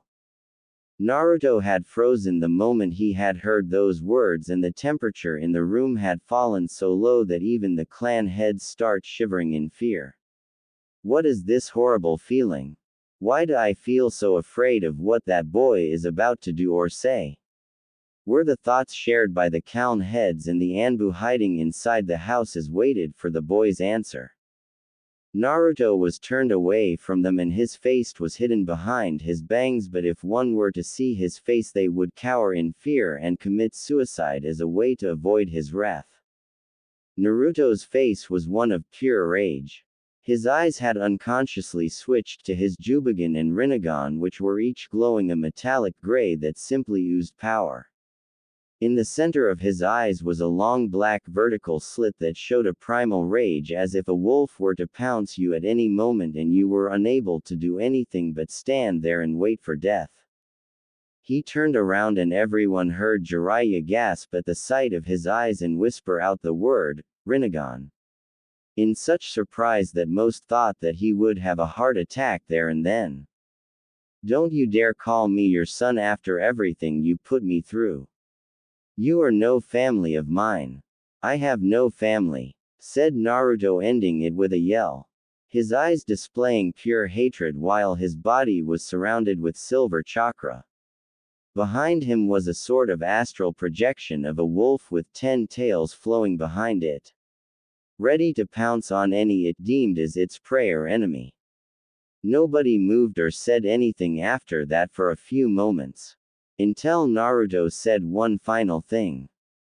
Naruto had frozen the moment he had heard those words, and the temperature in the room had fallen so low that even the clan heads start shivering in fear. What is this horrible feeling? Why do I feel so afraid of what that boy is about to do or say? Were the thoughts shared by the clan heads, and the Anbu hiding inside the houses waited for the boy's answer. Naruto was turned away from them and his face was hidden behind his bangs, but if one were to see his face they would cower in fear and commit suicide as a way to avoid his wrath. Naruto's face was one of pure rage. His eyes had unconsciously switched to his Jubigan and Rinnegan, which were each glowing a metallic gray that simply oozed power. In the center of his eyes was a long black vertical slit that showed a primal rage, as if a wolf were to pounce you at any moment and you were unable to do anything but stand there and wait for death. He turned around and everyone heard Jiraiya gasp at the sight of his eyes and whisper out the word, "Rinnegan," in such surprise that most thought that he would have a heart attack there and then. "Don't you dare call me your son after everything you put me through. You are no family of mine. I have no family," said Naruto, ending it with a yell. His eyes displaying pure hatred while his body was surrounded with silver chakra. Behind him was a sort of astral projection of a wolf with 10 tails flowing behind it, ready to pounce on any it deemed as its prey or enemy. Nobody moved or said anything after that for a few moments, until Naruto said one final thing.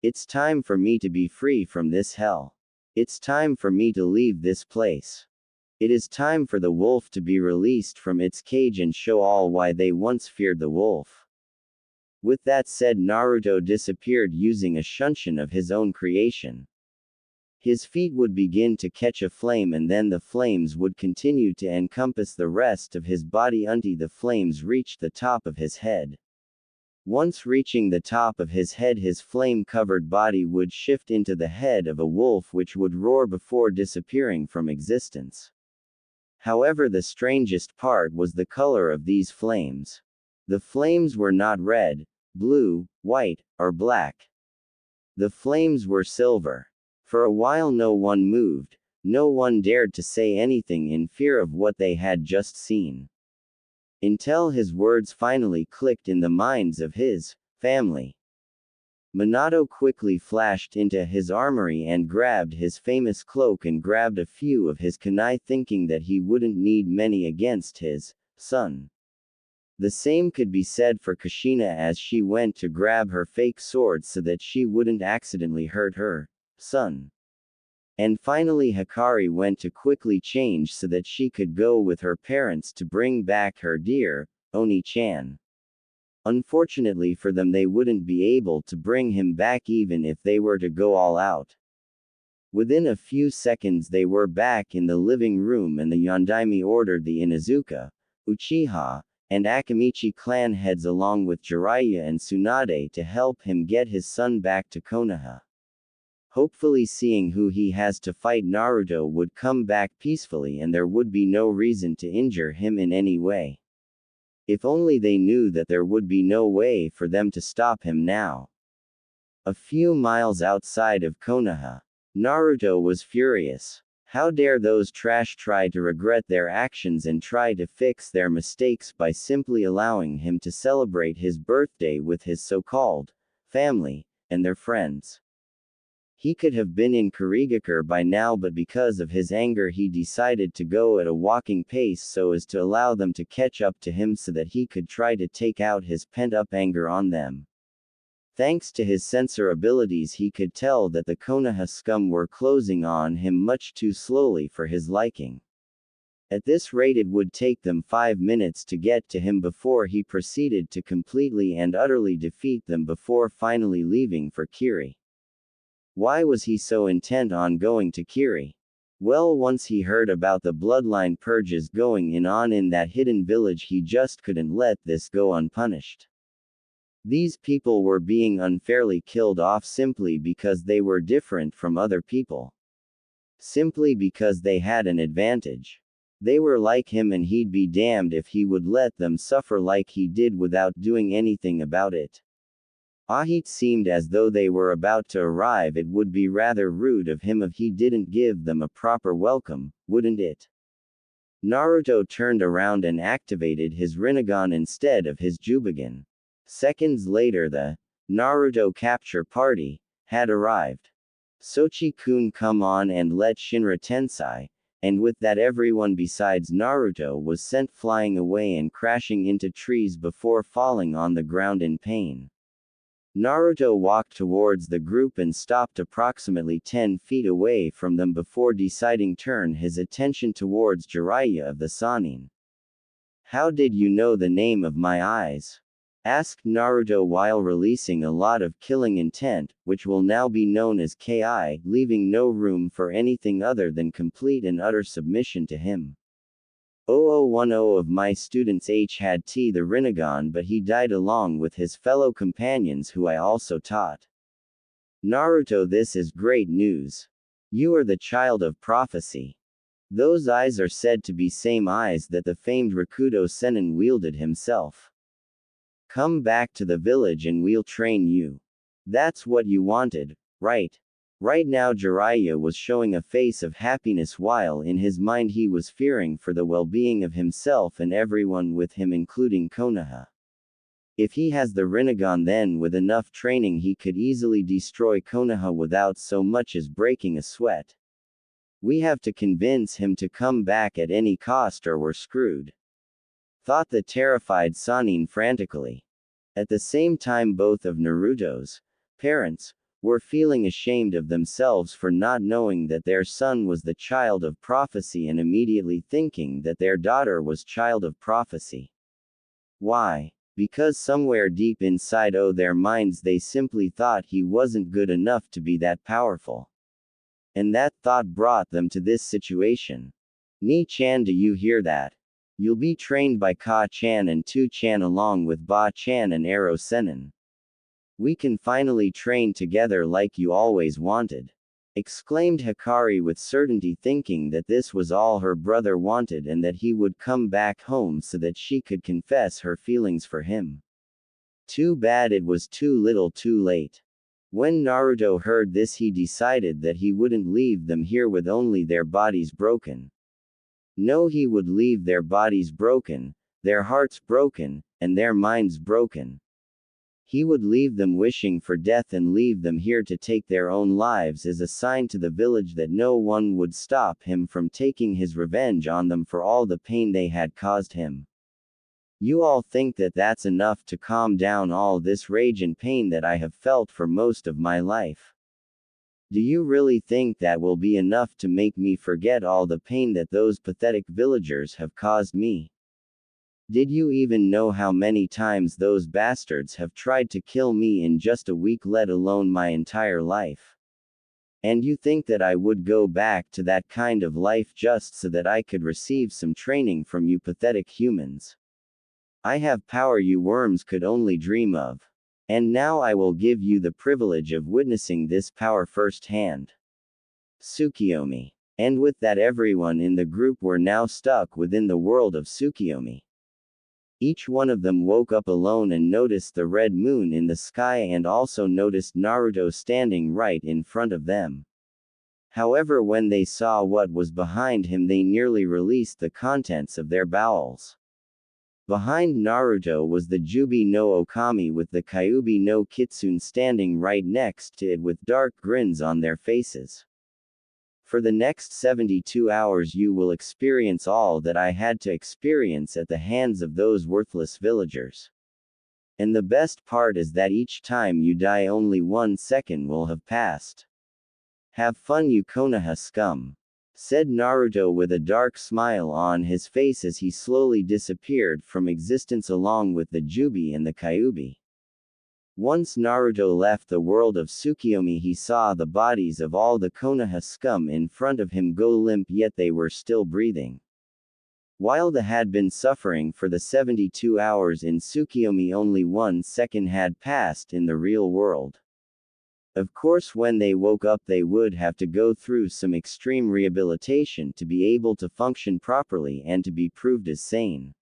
"It's time for me to be free from this hell. It's time for me to leave this place. It is time for the wolf to be released from its cage and show all why they once feared the wolf." With that said, Naruto disappeared using a shunshin of his own creation. His feet would begin to catch a flame and then the flames would continue to encompass the rest of his body until the flames reached the top of his head. Once reaching the top of his head, his flame-covered body would shift into the head of a wolf, which would roar before disappearing from existence. However, the strangest part was the color of these flames. The flames were not red, blue, white, or black. The flames were silver. For a while no one moved, no one dared to say anything in fear of what they had just seen. Until his words finally clicked in the minds of his family. Minato quickly flashed into his armory and grabbed his famous cloak and grabbed a few of his kunai, thinking that he wouldn't need many against his son. The same could be said for Kushina as she went to grab her fake sword so that she wouldn't accidentally hurt her son. And finally Hikari went to quickly change so that she could go with her parents to bring back her dear Oni-chan. Unfortunately for them, they wouldn't be able to bring him back even if they were to go all out. Within a few seconds they were back in the living room and the Yondaime ordered the Inuzuka, Uchiha, and Akamichi clan heads along with Jiraiya and Tsunade to help him get his son back to Konoha. Hopefully seeing who he has to fight, Naruto would come back peacefully and there would be no reason to injure him in any way. If only they knew that there would be no way for them to stop him now. A few miles outside of Konoha, Naruto was furious. How dare those trash try to regret their actions and try to fix their mistakes by simply allowing him to celebrate his birthday with his so-called family and their friends. He could have been in Kirigakure by now, but because of his anger he decided to go at a walking pace so as to allow them to catch up to him so that he could try to take out his pent-up anger on them. Thanks to his sensor abilities he could tell that the Konoha scum were closing on him much too slowly for his liking. At this rate it would take them 5 minutes to get to him before he proceeded to completely and utterly defeat them before finally leaving for Kiri. Why was he so intent on going to Kiri? Well, once he heard about the bloodline purges going on in that hidden village, he just couldn't let this go unpunished. These people were being unfairly killed off simply because they were different from other people. Simply because they had an advantage. They were like him and he'd be damned if he would let them suffer like he did without doing anything about it. It seemed as though they were about to arrive. It would be rather rude of him if he didn't give them a proper welcome, wouldn't it? Naruto turned around and activated his Rinnegan instead of his Jubigan. Seconds later the Naruto capture party had arrived. Sochi-kun come on and let Shinra Tensei, and with that everyone besides Naruto was sent flying away and crashing into trees before falling on the ground in pain. Naruto walked towards the group and stopped approximately 10 feet away from them before deciding to turn his attention towards Jiraiya of the Sannin. "How did you know the name of my eyes?" asked Naruto while releasing a lot of killing intent, which will now be known as Ki, leaving no room for anything other than complete and utter submission to him. 0010 of my students had the Rinnegan, but he died along with his fellow companions who I also taught. Naruto, this is great news. You are the child of prophecy. Those eyes are said to be same eyes that the famed Rakudo Sennin wielded himself. Come back to the village and we'll train you. That's what you wanted, right? Right now Jiraiya was showing a face of happiness while in his mind he was fearing for the well-being of himself and everyone with him, including Konoha. If he has the Rinnegan, then with enough training he could easily destroy Konoha without so much as breaking a sweat. We have to convince him to come back at any cost or we're screwed, thought the terrified Sannin frantically. At the same time both of Naruto's parents were feeling ashamed of themselves for not knowing that their son was the child of prophecy and immediately thinking that their daughter was child of prophecy. Why? Because somewhere deep inside their minds they simply thought he wasn't good enough to be that powerful. And that thought brought them to this situation. Ni-chan, do you hear that? You'll be trained by Ka-chan and Tu-chan along with Ba-chan and Aro Sennin. We can finally train together like you always wanted, exclaimed Hikari with certainty, thinking that this was all her brother wanted and that he would come back home so that she could confess her feelings for him. Too bad it was too little too late. When Naruto heard this he decided that he wouldn't leave them here with only their bodies broken. No, he would leave their bodies broken, their hearts broken, and their minds broken. He would leave them wishing for death and leave them here to take their own lives as a sign to the village that no one would stop him from taking his revenge on them for all the pain they had caused him. You all think that that's enough to calm down all this rage and pain that I have felt for most of my life? Do you really think that will be enough to make me forget all the pain that those pathetic villagers have caused me? Did you even know how many times those bastards have tried to kill me in just a week, let alone my entire life? And you think that I would go back to that kind of life just so that I could receive some training from you pathetic humans? I have power you worms could only dream of. And now I will give you the privilege of witnessing this power firsthand. Tsukiyomi. And with that, everyone in the group were now stuck within the world of Tsukiyomi. Each one of them woke up alone and noticed the red moon in the sky and also noticed Naruto standing right in front of them. However, when they saw what was behind him, they nearly released the contents of their bowels. Behind Naruto was the Jubi no Okami with the Kyuubi no Kitsune standing right next to it with dark grins on their faces. For the next 72 hours you will experience all that I had to experience at the hands of those worthless villagers. And the best part is that each time you die only 1 second will have passed. Have fun, you Konoha scum, said Naruto with a dark smile on his face as he slowly disappeared from existence along with the Jubi and the Kyuubi. Once Naruto left the world of Tsukiyomi, he saw the bodies of all the Konoha scum in front of him go limp, yet they were still breathing. While they had been suffering for the 72 hours in Tsukiyomi, only 1 second had passed in the real world. Of course, when they woke up they would have to go through some extreme rehabilitation to be able to function properly and to be proved as sane.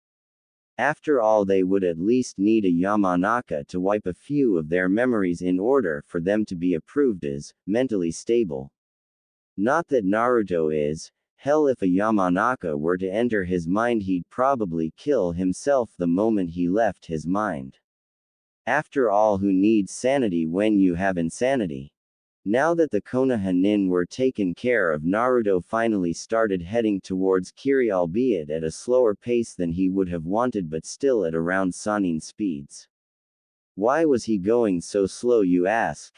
After all, they would at least need a Yamanaka to wipe a few of their memories in order for them to be approved as mentally stable. Not that Naruto is. Hell, if a Yamanaka were to enter his mind, he'd probably kill himself the moment he left his mind. After all, who needs sanity when you have insanity? Now that the Konoha nin were taken care of, Naruto finally started heading towards Kiri, albeit at a slower pace than he would have wanted, but still at around Sannin speeds. Why was he going so slow, you ask?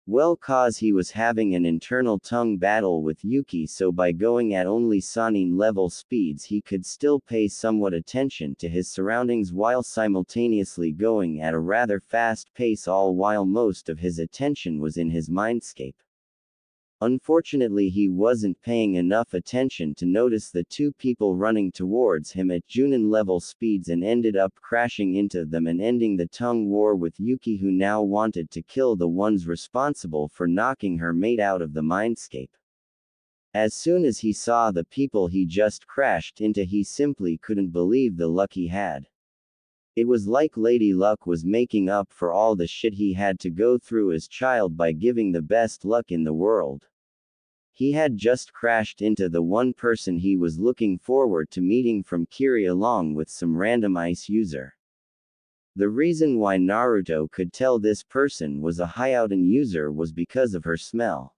Well, cause he was having an internal tongue battle with Yuki, so by going at only Sannin level speeds he could still pay somewhat attention to his surroundings while simultaneously going at a rather fast pace, all while most of his attention was in his mindscape. Unfortunately, he wasn't paying enough attention to notice the two people running towards him at Junin level speeds and ended up crashing into them and ending the tongue war with Yuki, who now wanted to kill the ones responsible for knocking her mate out of the mindscape. As soon as he saw the people he just crashed into, he simply couldn't believe the luck he had. It was like Lady Luck was making up for all the shit he had to go through as child by giving the best luck in the world. He had just crashed into the one person he was looking forward to meeting from Kiri along with some random ice user. The reason why Naruto could tell this person was a Hyouten user was because of her smell.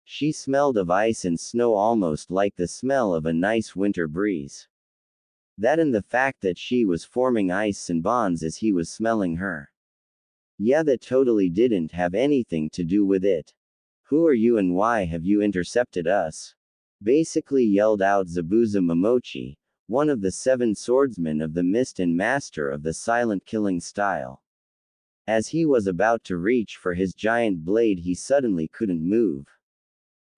She smelled of ice and snow almost like the smell of a nice winter breeze. That and the fact that she was forming ice and bonds as he was smelling her. Yeah, that totally didn't have anything to do with it. Who are you and why have you intercepted us? Basically yelled out Zabuza Momochi, one of the 7 swordsmen of the mist and master of the silent killing style. As he was about to reach for his giant blade, he suddenly couldn't move.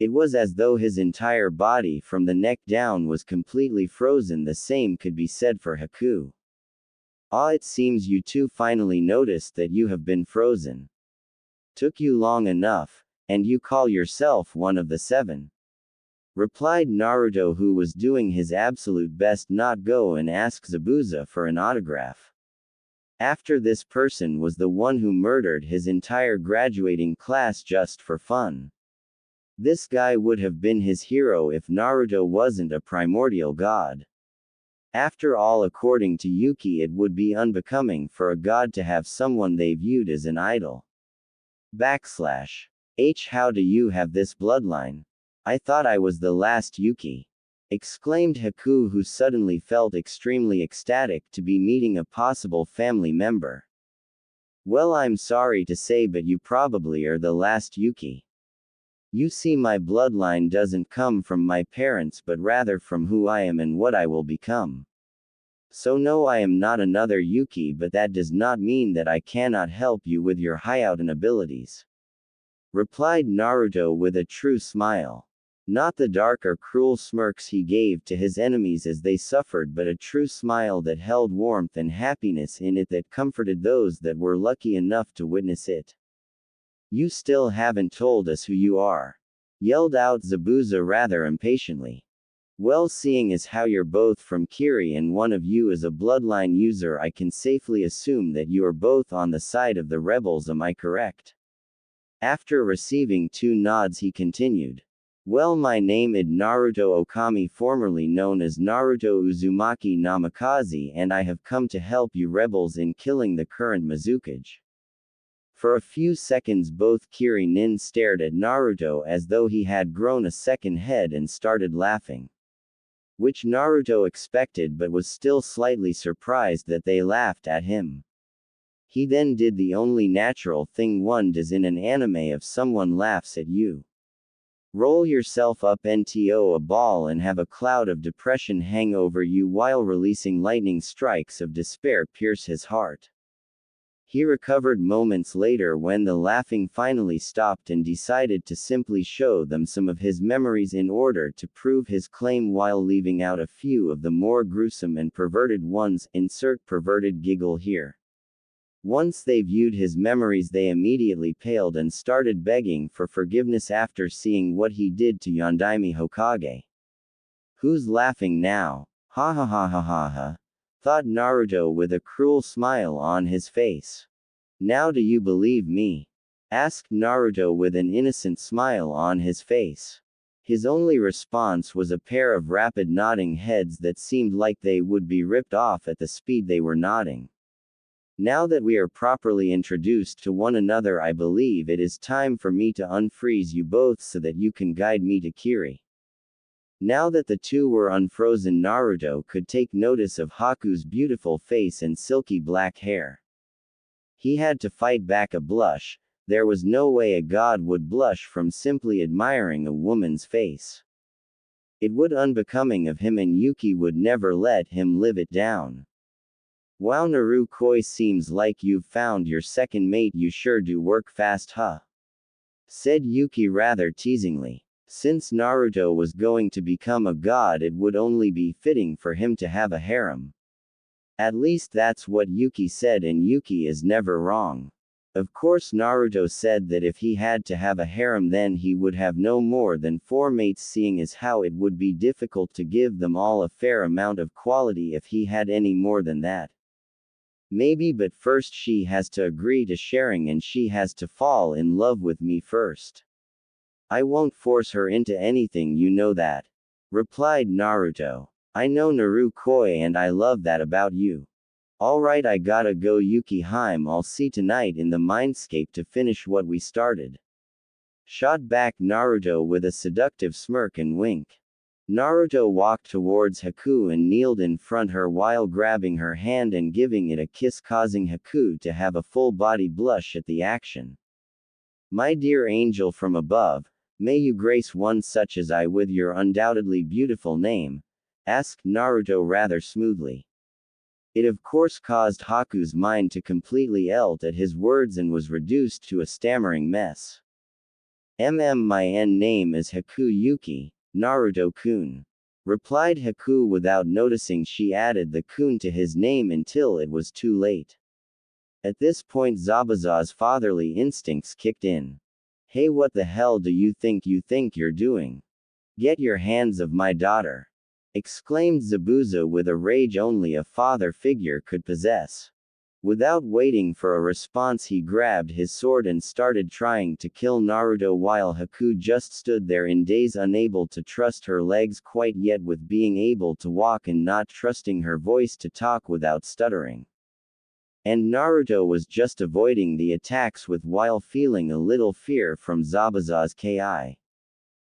It was as though his entire body from the neck down was completely frozen. The same could be said for Haku. Ah, it seems you two finally noticed that you have been frozen. Took you long enough. And you call yourself one of the 7? Replied Naruto, who was doing his absolute best not go and ask Zabuza for an autograph. After this person was the one who murdered his entire graduating class just for fun. This guy would have been his hero if Naruto wasn't a primordial god. After all, according to Yuki, it would be unbecoming for a god to have someone they viewed as an idol. How do you have this bloodline? I thought I was the last Yuki. Exclaimed Haku, who suddenly felt extremely ecstatic to be meeting a possible family member. Well, I'm sorry to say, but you probably are the last Yuki. You see, my bloodline doesn't come from my parents but rather from who I am and what I will become. So no, I am not another Yuki, but that does not mean that I cannot help you with your Hyouten abilities. Replied Naruto with a true smile. Not the dark or cruel smirks he gave to his enemies as they suffered, but a true smile that held warmth and happiness in it that comforted those that were lucky enough to witness it. "You still haven't told us who you are," yelled out Zabuza rather impatiently. "Well, seeing as how you're both from Kiri and one of you is a bloodline user, I can safely assume that you are both on the side of the rebels, am I correct?" After receiving two nods he continued. "Well, my name is Naruto Okami, formerly known as Naruto Uzumaki Namakazi, and I have come to help you rebels in killing the current Mizukage." For a few seconds both Kiri Nin stared at Naruto as though he had grown a second head and started laughing. Which Naruto expected, but was still slightly surprised that they laughed at him. He then did the only natural thing one does in an anime if someone laughs at you. Roll yourself up into a ball and have a cloud of depression hang over you while releasing lightning strikes of despair pierce his heart. He recovered moments later when the laughing finally stopped and decided to simply show them some of his memories in order to prove his claim while leaving out a few of the more gruesome and perverted ones. Insert perverted giggle here. Once they viewed his memories, they immediately paled and started begging for forgiveness after seeing what he did to Yondaime Hokage. "Who's laughing now? Ha ha ha ha ha ha," thought Naruto with a cruel smile on his face. "Now do you believe me?" asked Naruto with an innocent smile on his face. His only response was a pair of rapid nodding heads that seemed like they would be ripped off at the speed they were nodding. "Now that we are properly introduced to one another, I believe it is time for me to unfreeze you both so that you can guide me to Kiri." Now that the two were unfrozen, Naruto could take notice of Haku's beautiful face and silky black hair. He had to fight back a blush. There was no way a god would blush from simply admiring a woman's face. It would unbecoming of him, and Yuki would never let him live it down. "Wow, Naruto, seems like you've found your second mate. You sure do work fast, huh?" said Yuki rather teasingly. Since Naruto was going to become a god, it would only be fitting for him to have a harem. At least that's what Yuki said, and Yuki is never wrong. Of course, Naruto said that if he had to have a harem, then he would have no more than 4 mates, seeing as how it would be difficult to give them all a fair amount of quality if he had any more than that. Maybe, but first she has to agree to sharing, and she has to fall in love with me first. "I won't force her into anything, you know that," replied Naruto. "I know Naruto, and I love that about you." "Alright, I gotta go, Yuki Haim. I'll see tonight in the mindscape to finish what we started," shot back Naruto with a seductive smirk and wink. Naruto walked towards Haku and kneeled in front her while grabbing her hand and giving it a kiss, causing Haku to have a full body blush at the action. "My dear angel from above, may you grace one such as I with your undoubtedly beautiful name?" asked Naruto rather smoothly. It of course caused Haku's mind to completely elt at his words and was reduced to a stammering mess. My name is Haku Yuki, Naruto-kun," replied Haku without noticing she added the kun to his name until it was too late. At this point Zabuza's fatherly instincts kicked in. "Hey, what the hell do you think you're doing? Get your hands off my daughter!" exclaimed Zabuza with a rage only a father figure could possess. Without waiting for a response, he grabbed his sword and started trying to kill Naruto while Haku just stood there in daze, unable to trust her legs quite yet with being able to walk and not trusting her voice to talk without stuttering. And Naruto was just avoiding the attacks while feeling a little fear from Zabuza's ki.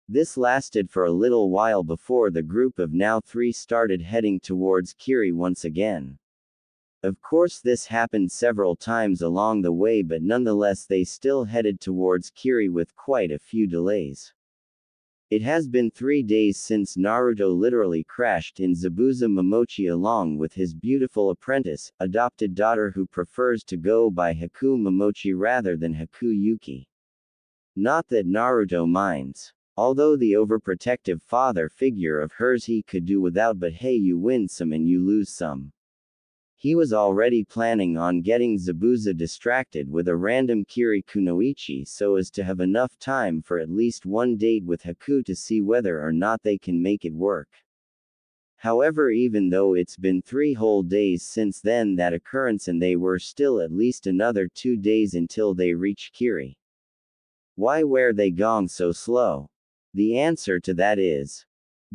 This lasted for a little while before the group of now 3 started heading towards Kiri once again. Of course, this happened several times along the way, but nonetheless they still headed towards Kiri with quite a few delays. It has been 3 days since Naruto literally crashed in Zabuza Momochi along with his beautiful apprentice, adopted daughter who prefers to go by Haku Momochi rather than Haku Yuki. Not that Naruto minds. Although the overprotective father figure of hers he could do without, but hey, you win some and you lose some. He was already planning on getting Zabuza distracted with a random Kiri kunoichi so as to have enough time for at least one date with Haku to see whether or not they can make it work. However, even though it's been 3 whole days since then that occurrence and they were still at least another 2 days until they reach Kiri. Why were they going so slow? The answer to that is,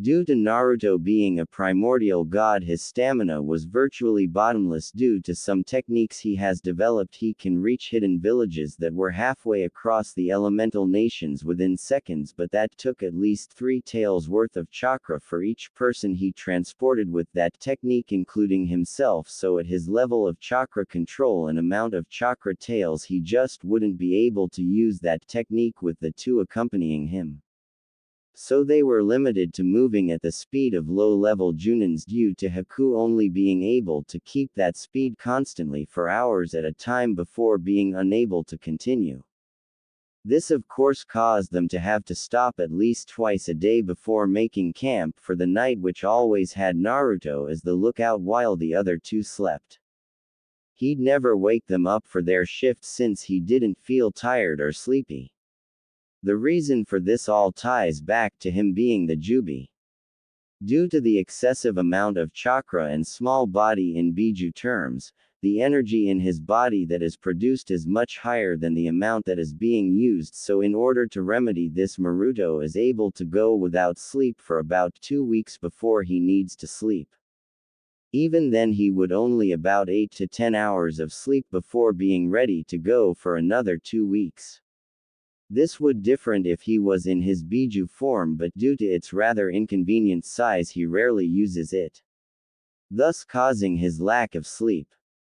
due to Naruto being a primordial god, his stamina was virtually bottomless. Due to some techniques he has developed, he can reach hidden villages that were halfway across the elemental nations within seconds, but that took at least 3 taels worth of chakra for each person he transported with that technique, including himself, so at his level of chakra control and amount of chakra taels he just wouldn't be able to use that technique with the 2 accompanying him. So they were limited to moving at the speed of low-level Junins due to Haku only being able to keep that speed constantly for hours at a time before being unable to continue. This of course caused them to have to stop at least twice a day before making camp for the night, which always had Naruto as the lookout while the other 2 slept. He'd never wake them up for their shift since he didn't feel tired or sleepy. The reason for this all ties back to him being the Jubi. Due to the excessive amount of chakra and small body in Biju terms, the energy in his body that is produced is much higher than the amount that is being used, so in order to remedy this, Naruto is able to go without sleep for about 2 weeks before he needs to sleep. Even then he would only about 8 to 10 hours of sleep before being ready to go for another 2 weeks. This would different if he was in his Biju form, but due to its rather inconvenient size he rarely uses it, thus causing his lack of sleep.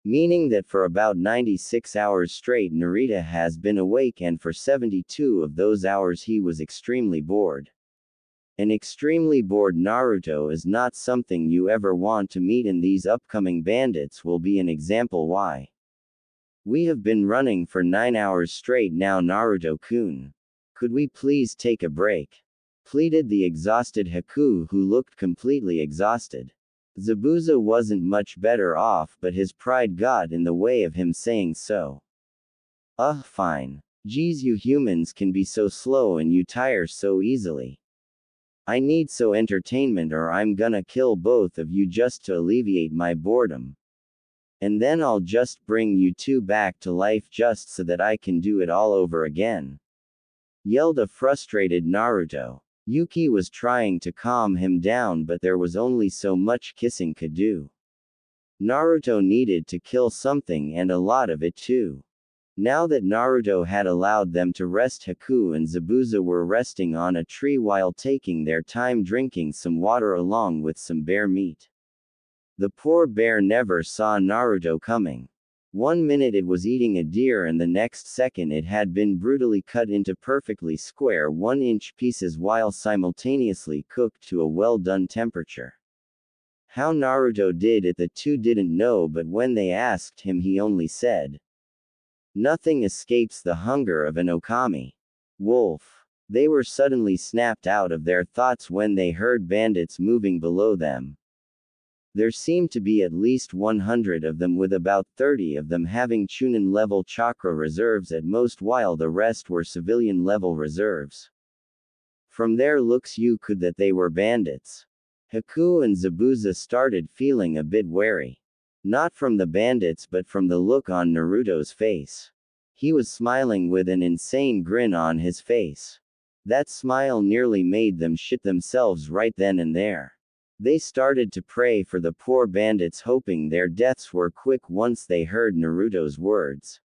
Meaning that for about 96 hours straight Narita has been awake, and for 72 of those hours he was extremely bored. An extremely bored Naruto is not something you ever want to meet, and these upcoming bandits will be an example why. We have been running for 9 hours straight now, Naruto-kun. Could we please take a break? Pleaded the exhausted Haku, who looked completely exhausted. Zabuza wasn't much better off, but his pride got in the way of him saying so. Fine. Geez, you humans can be so slow and you tire so easily. I need so entertainment or I'm gonna kill both of you just to alleviate my boredom. And then I'll just bring you 2 back to life just so that I can do it all over again. Yelled a frustrated Naruto. Yuki was trying to calm him down, but there was only so much kissing could do. Naruto needed to kill something, and a lot of it too. Now that Naruto had allowed them to rest, Haku and Zabuza were resting on a tree while taking their time drinking some water along with some bear meat. The poor bear never saw Naruto coming. 1 minute it was eating a deer and the next second it had been brutally cut into perfectly square 1-inch pieces while simultaneously cooked to a well-done temperature. How Naruto did it the 2 didn't know, but when they asked him he only said, "Nothing escapes the hunger of an Okami. Wolf." They were suddenly snapped out of their thoughts when they heard bandits moving below them. There seemed to be at least 100 of them, with about 30 of them having Chunin-level chakra reserves at most, while the rest were civilian-level reserves. From their looks you could that they were bandits. Haku and Zabuza started feeling a bit wary. Not from the bandits but from the look on Naruto's face. He was smiling with an insane grin on his face. That smile nearly made them shit themselves right then and there. They started to pray for the poor bandits, hoping their deaths were quick once they heard Naruto's words.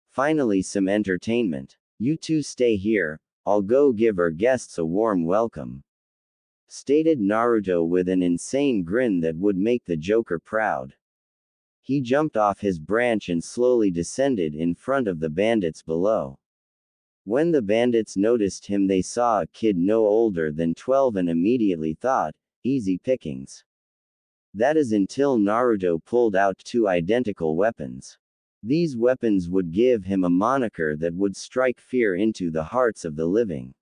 Finally, some entertainment. You 2 stay here, I'll go give our guests a warm welcome. Stated Naruto with an insane grin that would make the Joker proud. He jumped off his branch and slowly descended in front of the bandits below. When the bandits noticed him, they saw a kid no older than 12 and immediately thought, easy pickings. That is until Naruto pulled out 2 identical weapons. These weapons would give him a moniker that would strike fear into the hearts of the living.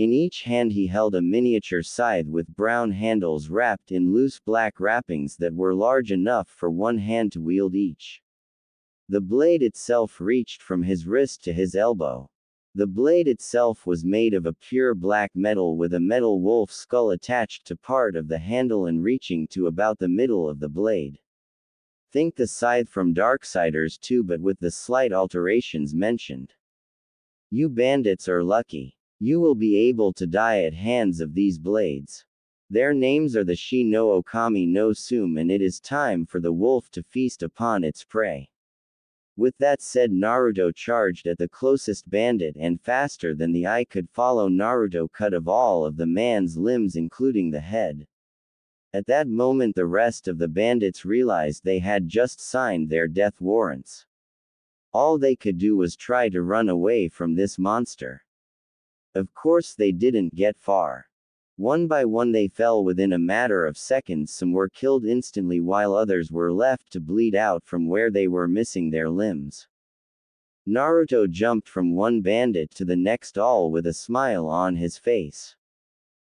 In each hand he held a miniature scythe with brown handles wrapped in loose black wrappings that were large enough for one hand to wield each. The blade itself reached from his wrist to his elbow. The blade itself was made of a pure black metal with a metal wolf skull attached to part of the handle and reaching to about the middle of the blade. Think the scythe from Darksiders 2 but with the slight alterations mentioned. You bandits are lucky. You will be able to die at hands of these blades. Their names are the Shi no Okami no Sum, and it is time for the wolf to feast upon its prey. With that said, Naruto charged at the closest bandit and faster than the eye could follow. Naruto cut of all of the man's limbs including the head. At that moment the rest of the bandits realized they had just signed their death warrants. All they could do was try to run away from this monster. Of course they didn't get far. One by one they fell within a matter of seconds. Some were killed instantly while others were left to bleed out from where they were missing their limbs. Naruto jumped from one bandit to the next, all with a smile on his face.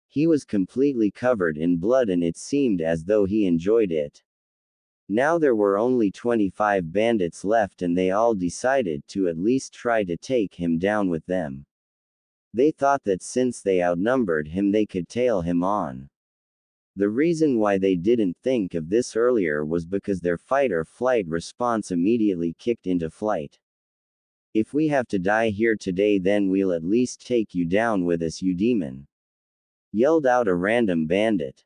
He was completely covered in blood and it seemed as though he enjoyed it. Now there were only 25 bandits left and they all decided to at least try to take him down with them. They thought that since they outnumbered him they could tail him on. The reason why they didn't think of this earlier was because their fight or flight response immediately kicked into flight. If we have to die here today then we'll at least take you down with us, you demon. Yelled out a random bandit.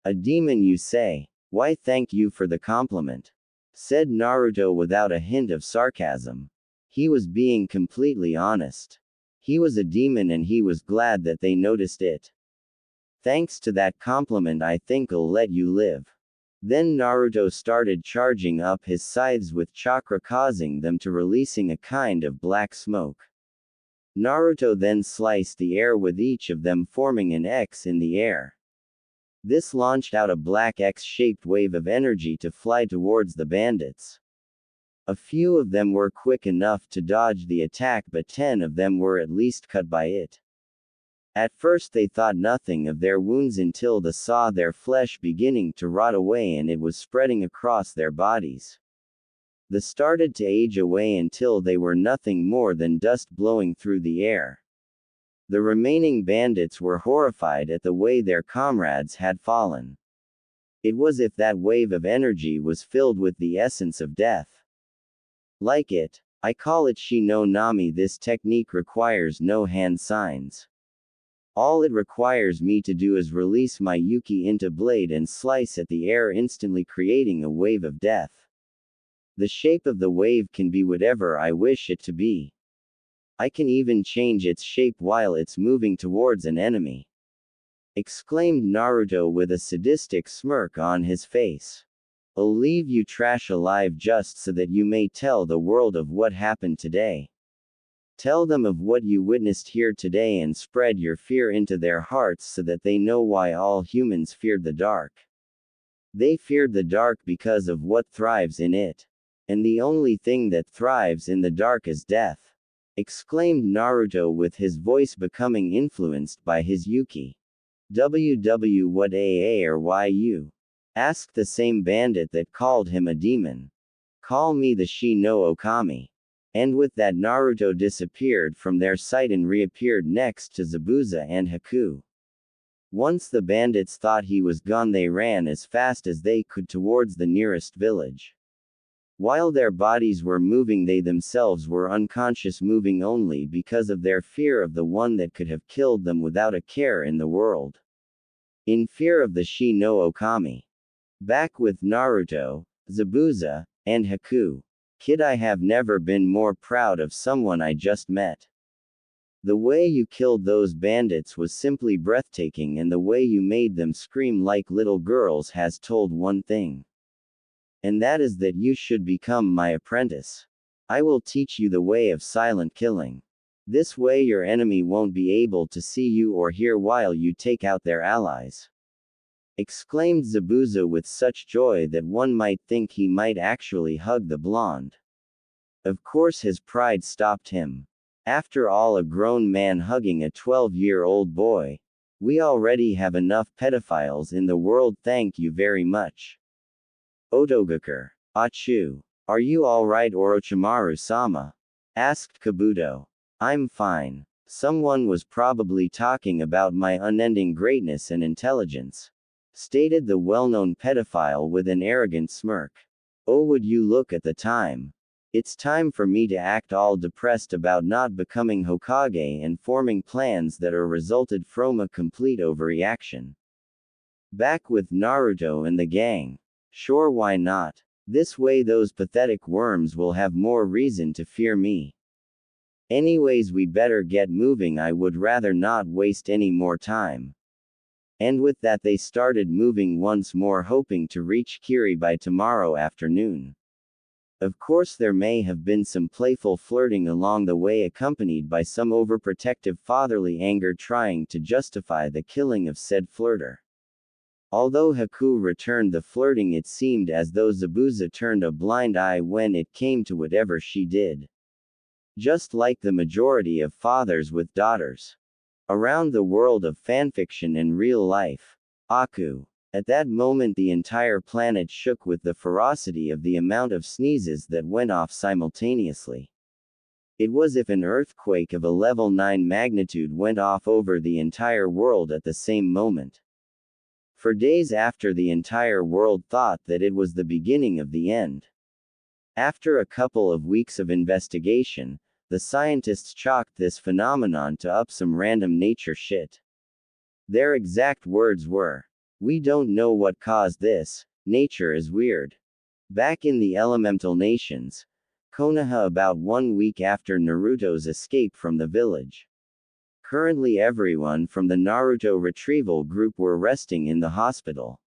A demon, you say? Why, thank you for the compliment. Said Naruto without a hint of sarcasm. He was being completely honest. He was a demon and he was glad that they noticed it. Thanks to that compliment I think I'll let you live. Then Naruto started charging up his scythes with chakra, causing them to releasing a kind of black smoke. Naruto then sliced the air with each of them forming an X in the air. This launched out a black X-shaped wave of energy to fly towards the bandits. A few of them were quick enough to dodge the attack but 10 of them were at least cut by it. At first they thought nothing of their wounds until they saw their flesh beginning to rot away and it was spreading across their bodies. They started to age away until they were nothing more than dust blowing through the air. The remaining bandits were horrified at the way their comrades had fallen. It was as if that wave of energy was filled with the essence of death. Like it, I call it Shi no Nami. This technique requires no hand signs. All it requires me to do is release my Yuki into blade and slice at the air, instantly creating a wave of death. The shape of the wave can be whatever I wish it to be. I can even change its shape while it's moving towards an enemy. Exclaimed Naruto with a sadistic smirk on his face. I'll leave you trash alive just so that you may tell the world of what happened today. Tell them of what you witnessed here today and spread your fear into their hearts so that they know why all humans feared the dark. They feared the dark because of what thrives in it. And the only thing that thrives in the dark is death. Exclaimed Naruto with his voice becoming influenced by his Yuki. WW what AA or YU? Asked the same bandit that called him a demon. Call me the Shi no Okami. And with that Naruto disappeared from their sight and reappeared next to Zabuza and Haku. Once the bandits thought he was gone they ran as fast as they could towards the nearest village. While their bodies were moving they themselves were unconscious, moving only because of their fear of the one that could have killed them without a care in the world. In fear of the Shi no Okami. Back with Naruto, Zabuza, and Haku. Kid, I have never been more proud of someone I just met. The way you killed those bandits was simply breathtaking, and the way you made them scream like little girls has told one thing. And that is that you should become my apprentice. I will teach you the way of silent killing. This way your enemy won't be able to see you or hear while you take out their allies. Exclaimed Zabuza with such joy that one might think he might actually hug the blonde. Of course his pride stopped him. After all, a grown man hugging a 12-year-old boy. We already have enough pedophiles in the world, thank you very much. Otogakur. Achu. Are you alright, Orochimaru-sama? Asked Kabuto. I'm fine. Someone was probably talking about my unending greatness and intelligence, stated the well-known pedophile with an arrogant smirk. Oh, would you look at the time. It's time for me to act all depressed about not becoming Hokage and forming plans that are resulted from a complete overreaction. Back with Naruto and the gang. Sure, why not? This way those pathetic worms will have more reason to fear me. Anyways, we better get moving, I would rather not waste any more time. And with that they started moving once more, hoping to reach Kiri by tomorrow afternoon. Of course there may have been some playful flirting along the way, accompanied by some overprotective fatherly anger trying to justify the killing of said flirter. Although Haku returned the flirting, it seemed as though Zabuza turned a blind eye when it came to whatever she did. Just like the majority of fathers with daughters. Around the world of fanfiction and real life. Aku. At that moment the entire planet shook with the ferocity of the amount of sneezes that went off simultaneously. It was as if an earthquake of a level 9 magnitude went off over the entire world at the same moment. For days after, the entire world thought that it was the beginning of the end. After a couple of weeks of investigation, the scientists chalked this phenomenon to up some random nature shit. Their exact words were, "We don't know what caused this, nature is weird." Back in the elemental nations, Konoha, about 1 week after Naruto's escape from the village. Currently everyone from the Naruto retrieval group were resting in the hospital.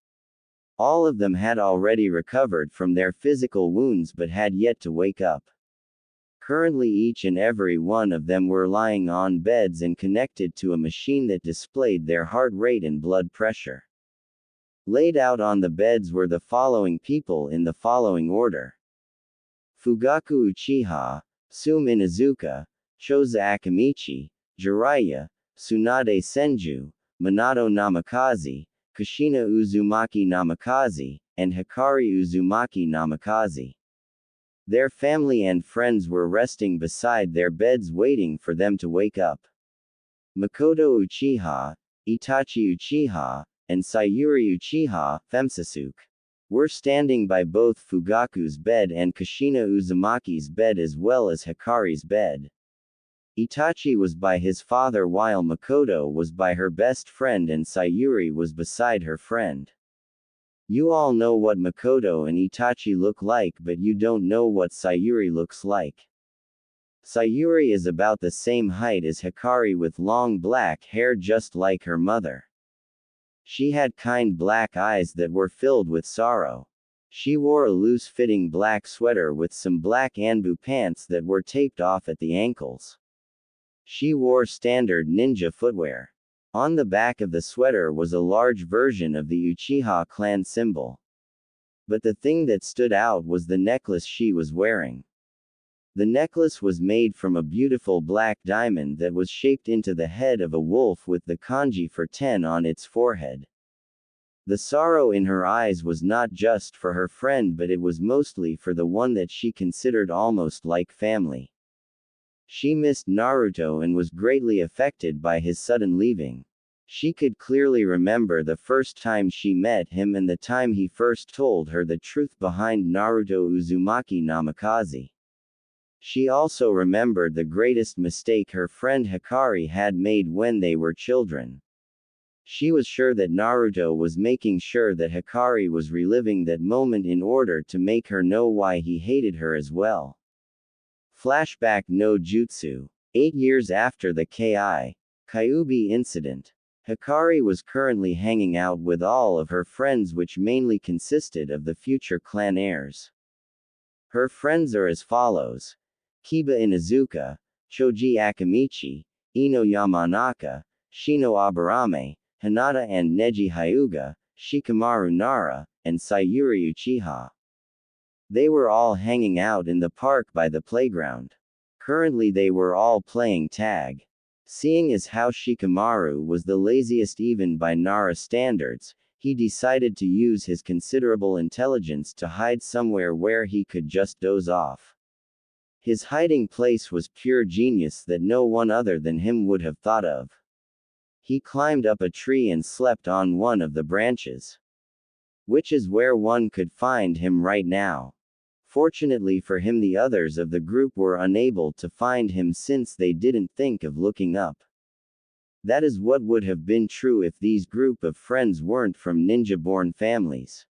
All of them had already recovered from their physical wounds but had yet to wake up. Currently each and every one of them were lying on beds and connected to a machine that displayed their heart rate and blood pressure. Laid out on the beds were the following people in the following order. Fugaku Uchiha, Sume Inuzuka, Choza Akamichi, Jiraiya, Tsunade Senju, Minato Namakazi, Kushina Uzumaki Namakazi, and Hikari Uzumaki Namakazi. Their family and friends were resting beside their beds waiting for them to wake up. Makoto Uchiha, Itachi Uchiha, and Sayuri Uchiha, FemSasuke, were standing by both Fugaku's bed and Kushina Uzumaki's bed as well as Hikari's bed. Itachi was by his father while Makoto was by her best friend and Sayuri was beside her friend. You all know what Makoto and Itachi look like, but you don't know what Sayuri looks like. Sayuri is about the same height as Hikari with long black hair just like her mother. She had kind black eyes that were filled with sorrow. She wore a loose-fitting black sweater with some black anbu pants that were taped off at the ankles. She wore standard ninja footwear. On the back of the sweater was a large version of the Uchiha clan symbol. But the thing that stood out was the necklace she was wearing. The necklace was made from a beautiful black diamond that was shaped into the head of a wolf with the kanji for 10 on its forehead. The sorrow in her eyes was not just for her friend, but it was mostly for the one that she considered almost like family. She missed Naruto and was greatly affected by his sudden leaving. She could clearly remember the first time she met him and the time he first told her the truth behind Naruto Uzumaki Namakazi. She also remembered the greatest mistake her friend Hikari had made when they were children. She was sure that Naruto was making sure that Hikari was reliving that moment in order to make her know why he hated her as well. Flashback no Jutsu. 8 years after the FemKyuubi incident, Hikari was currently hanging out with all of her friends, which mainly consisted of the future clan heirs. Her friends are as follows: Kiba Inuzuka, Choji Akamichi, Ino Yamanaka, Shino Aburame, Hinata and Neji Hyuga, Shikamaru Nara, and Sayuri Uchiha. They were all hanging out in the park by the playground. Currently they were all playing tag. Seeing as how Shikamaru was the laziest even by Nara standards, he decided to use his considerable intelligence to hide somewhere where he could just doze off. His hiding place was pure genius that no one other than him would have thought of. He climbed up a tree and slept on one of the branches, which is where one could find him right now. Fortunately for him, the others of the group were unable to find him since they didn't think of looking up. That is what would have been true if these group of friends weren't from ninja-born families.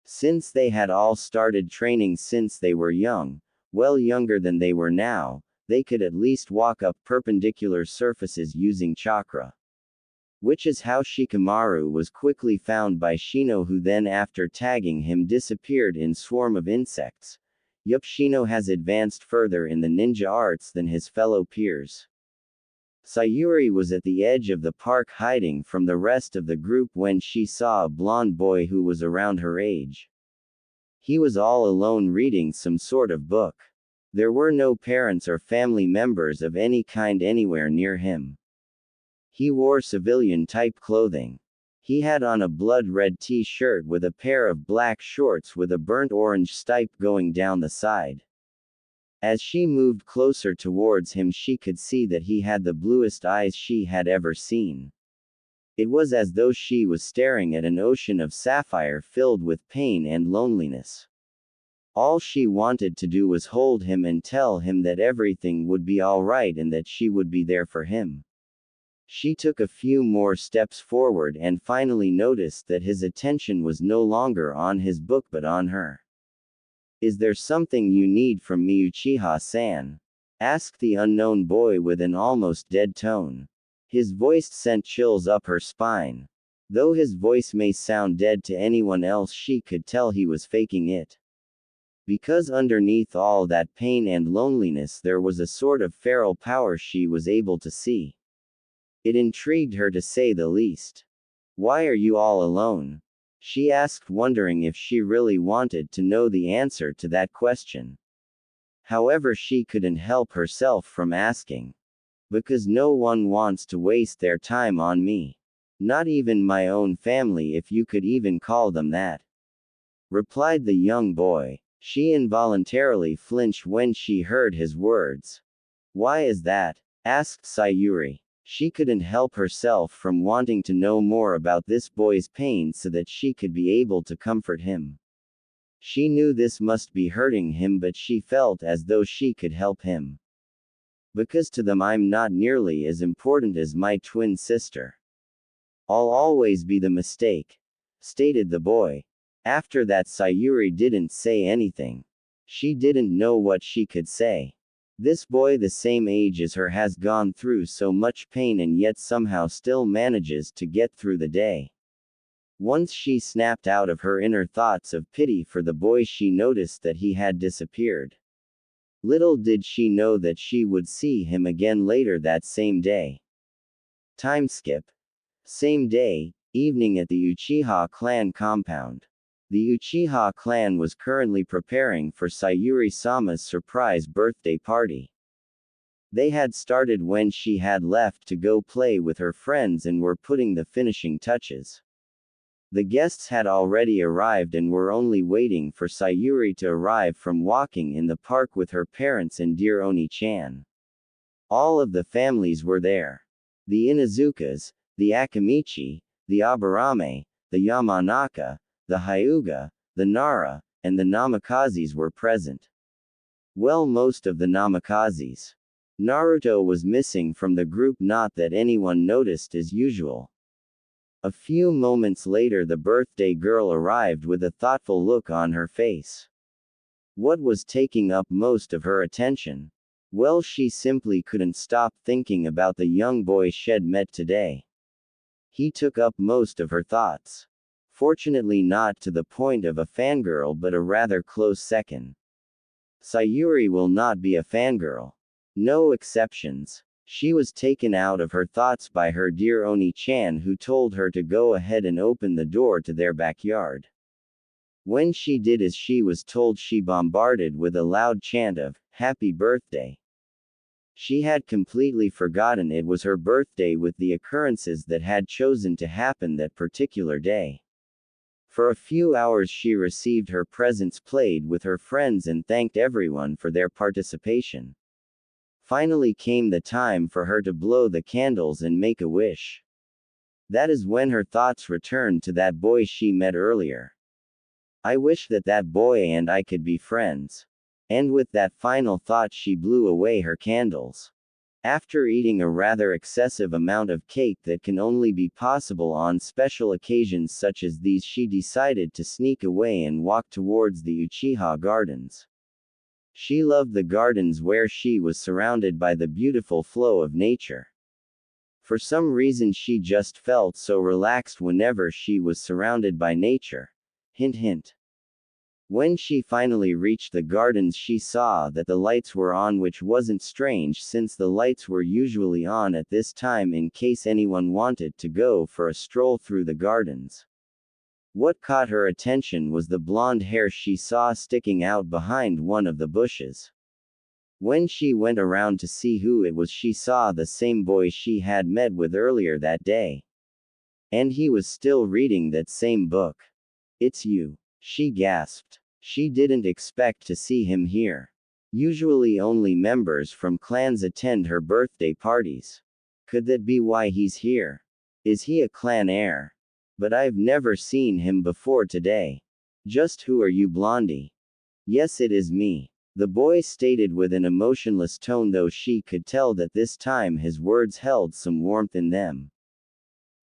Since they had all started training since they were young, well younger than they were now, they could at least walk up perpendicular surfaces using chakra. Which is how Shikamaru was quickly found by Shino, who then after tagging him disappeared in swarm of insects. Yup, Shino has advanced further in the ninja arts than his fellow peers. Sayuri was at the edge of the park hiding from the rest of the group when she saw a blonde boy who was around her age. He was all alone reading some sort of book. There were no parents or family members of any kind anywhere near him. He wore civilian-type clothing. He had on a blood-red t-shirt with a pair of black shorts with a burnt orange stripe going down the side. As she moved closer towards him, she could see that he had the bluest eyes she had ever seen. It was as though she was staring at an ocean of sapphire filled with pain and loneliness. All she wanted to do was hold him and tell him that everything would be all right and that she would be there for him. She took a few more steps forward and finally noticed that his attention was no longer on his book but on her. "Is there something you need from me, Uchiha-san?" asked the unknown boy with an almost dead tone. His voice sent chills up her spine. Though his voice may sound dead to anyone else, she could tell he was faking it. Because underneath all that pain and loneliness there was a sort of feral power she was able to see. It intrigued her to say the least. "Why are you all alone?" she asked, wondering if she really wanted to know the answer to that question. However, she couldn't help herself from asking. "Because no one wants to waste their time on me. Not even my own family, if you could even call them that," replied the young boy. She involuntarily flinched when she heard his words. "Why is that?" asked Sayuri. She couldn't help herself from wanting to know more about this boy's pain so that she could be able to comfort him. She knew this must be hurting him, but she felt as though she could help him. "Because to them I'm not nearly as important as my twin sister. I'll always be the mistake," stated the boy. After that, Sayuri didn't say anything. She didn't know what she could say. This boy, the same age as her, has gone through so much pain and yet somehow still manages to get through the day. Once she snapped out of her inner thoughts of pity for the boy, she noticed that he had disappeared. Little did she know that she would see him again later that same day. Time skip. Same day, evening at the Uchiha clan compound. The Uchiha clan was currently preparing for Sayuri-sama's surprise birthday party. They had started when she had left to go play with her friends and were putting the finishing touches. The guests had already arrived and were only waiting for Sayuri to arrive from walking in the park with her parents and dear Oni-chan. All of the families were there. The Inuzukas, the Akamichi, the Aburame, the Yamanaka, the Hyuga, the Nara, and the Namakazis were present. Well, most of the Namakazis. Naruto was missing from the group, not that anyone noticed as usual. A few moments later, the birthday girl arrived with a thoughtful look on her face. What was taking up most of her attention? Well, she simply couldn't stop thinking about the young boy she'd met today. He took up most of her thoughts. Fortunately, not to the point of a fangirl, but a rather close second. Sayuri will not be a fangirl. No exceptions. She was taken out of her thoughts by her dear Oni-chan, who told her to go ahead and open the door to their backyard. When she did as she was told, she bombarded with a loud chant of, "Happy birthday." She had completely forgotten it was her birthday with the occurrences that had chosen to happen that particular day. For a few hours she received her presents, played with her friends, and thanked everyone for their participation. Finally came the time for her to blow the candles and make a wish. That is when her thoughts returned to that boy she met earlier. I wish that that boy and I could be friends. And with that final thought she blew away her candles. After eating a rather excessive amount of cake that can only be possible on special occasions such as these, she decided to sneak away and walk towards the Uchiha Gardens. She loved the gardens where she was surrounded by the beautiful flow of nature. For some reason she just felt so relaxed whenever she was surrounded by nature. Hint hint. When she finally reached the gardens she saw that the lights were on, which wasn't strange since the lights were usually on at this time in case anyone wanted to go for a stroll through the gardens. What caught her attention was the blonde hair she saw sticking out behind one of the bushes. When she went around to see who it was, she saw the same boy she had met with earlier that day. And he was still reading that same book. "It's you," she gasped. She didn't expect to see him here. Usually only members from clans attend her birthday parties. Could that be why he's here? Is he a clan heir? But I've never seen him before today. Just who are you, Blondie? Yes, it is me, the boy stated with an emotionless tone, though she could tell that this time his words held some warmth in them.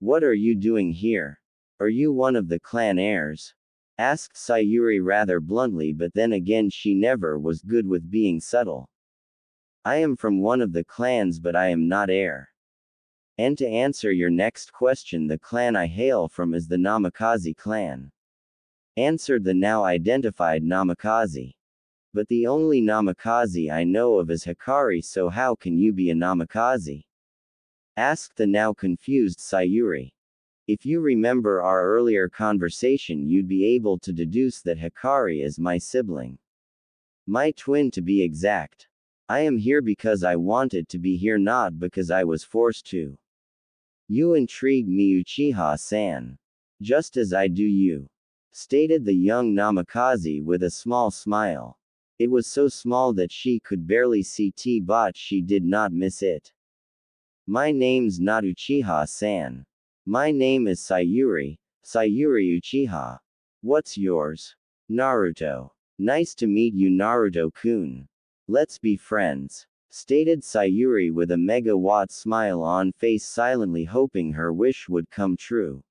What are you doing here? Are you one of the clan heirs? Asked Sayuri rather bluntly, but then again she never was good with being subtle. I am from one of the clans, but I am not heir. And to answer your next question, the clan I hail from is the Namakazi clan. Answered the now identified Namakazi. But the only Namakazi I know of is Hikari, so how can you be a Namakazi? Asked the now confused Sayuri. If you remember our earlier conversation, you'd be able to deduce that Hikari is my sibling. My twin, to be exact. I am here because I wanted to be here, not because I was forced to. You intrigue me, Uchiha-san. Just as I do you. Stated the young Namakazi with a small smile. It was so small that she could barely see it, but she did not miss it. My name's not Uchiha-san. My name is Sayuri, Sayuri Uchiha. What's yours? Naruto. Nice to meet you, Naruto-kun. Let's be friends. Stated Sayuri with a megawatt smile on face, silently hoping her wish would come true.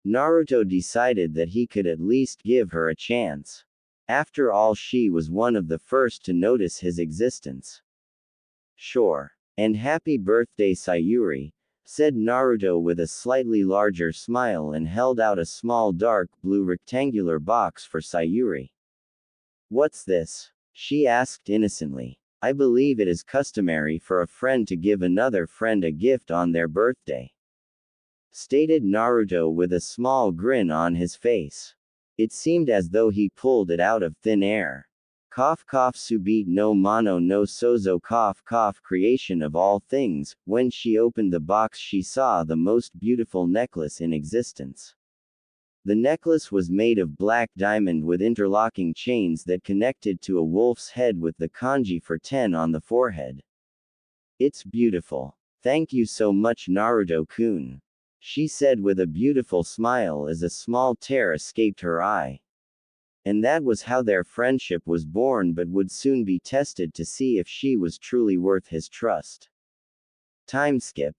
Naruto decided that he could at least give her a chance. After all, she was one of the first to notice his existence. Sure. And happy birthday, Sayuri, said Naruto with a slightly larger smile and held out a small dark blue rectangular box for Sayuri. What's this? She asked innocently. I believe it is customary for a friend to give another friend a gift on their birthday. Stated Naruto with a small grin on his face. It seemed as though he pulled it out of thin air. Cough cough, subite no mono no sozo, cough cough. Creation of all things, when she opened the box she saw the most beautiful necklace in existence. The necklace was made of black diamond with interlocking chains that connected to a wolf's head with the kanji for 10 on the forehead. It's beautiful. Thank you so much, Naruto-kun, she said with a beautiful smile as a small tear escaped her eye. And that was how their friendship was born, but would soon be tested to see if she was truly worth his trust. Time skip.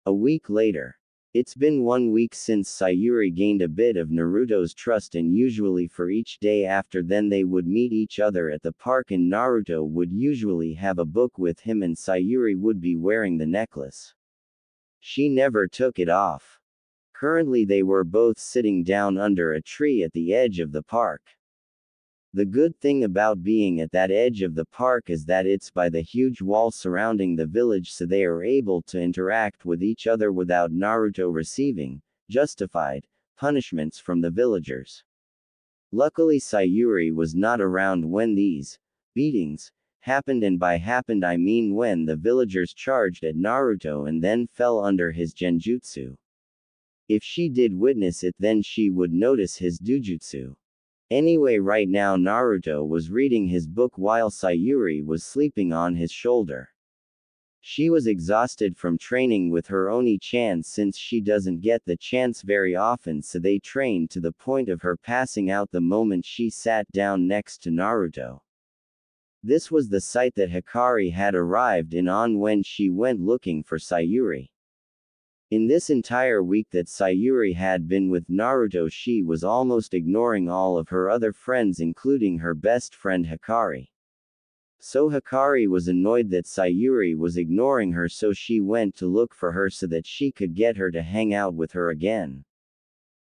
A week later. It's been 1 week since Sayuri gained a bit of Naruto's trust, and usually for each day after then they would meet each other at the park, and Naruto would usually have a book with him and Sayuri would be wearing the necklace. She never took it off. Currently they were both sitting down under a tree at the edge of the park. The good thing about being at that edge of the park is that it's by the huge wall surrounding the village, so they are able to interact with each other without Naruto receiving justified punishments from the villagers. Luckily Sayuri was not around when these beatings happened, and by happened I mean when the villagers charged at Naruto and then fell under his genjutsu. If she did witness it, then she would notice his dujutsu. Anyway, right now Naruto was reading his book while Sayuri was sleeping on his shoulder. She was exhausted from training with her Oni-chan since she doesn't get the chance very often, so they trained to the point of her passing out the moment she sat down next to Naruto. This was the site that Hikari had arrived in on when she went looking for Sayuri. In this entire week that Sayuri had been with Naruto, she was almost ignoring all of her other friends, including her best friend Hikari. So Hikari was annoyed that Sayuri was ignoring her, so she went to look for her so that she could get her to hang out with her again.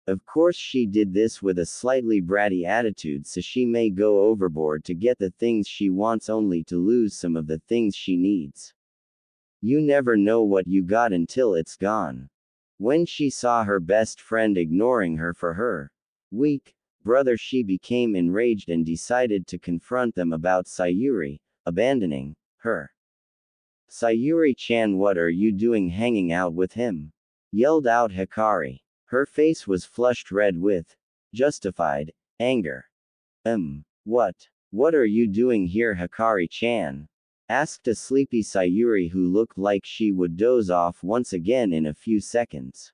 Of course she did this with a slightly bratty attitude, so she may go overboard to get the things she wants only to lose some of the things she needs. You never know what you got until it's gone. When she saw her best friend ignoring her for her weak brother, she became enraged and decided to confront them about Sayuri abandoning her. "Sayuri-chan, what are you doing hanging out with him?" yelled out Hikari. Her face was flushed red with justified anger. What are you doing here, Hikari-chan?" asked a sleepy Sayuri who looked like she would doze off once again in a few seconds.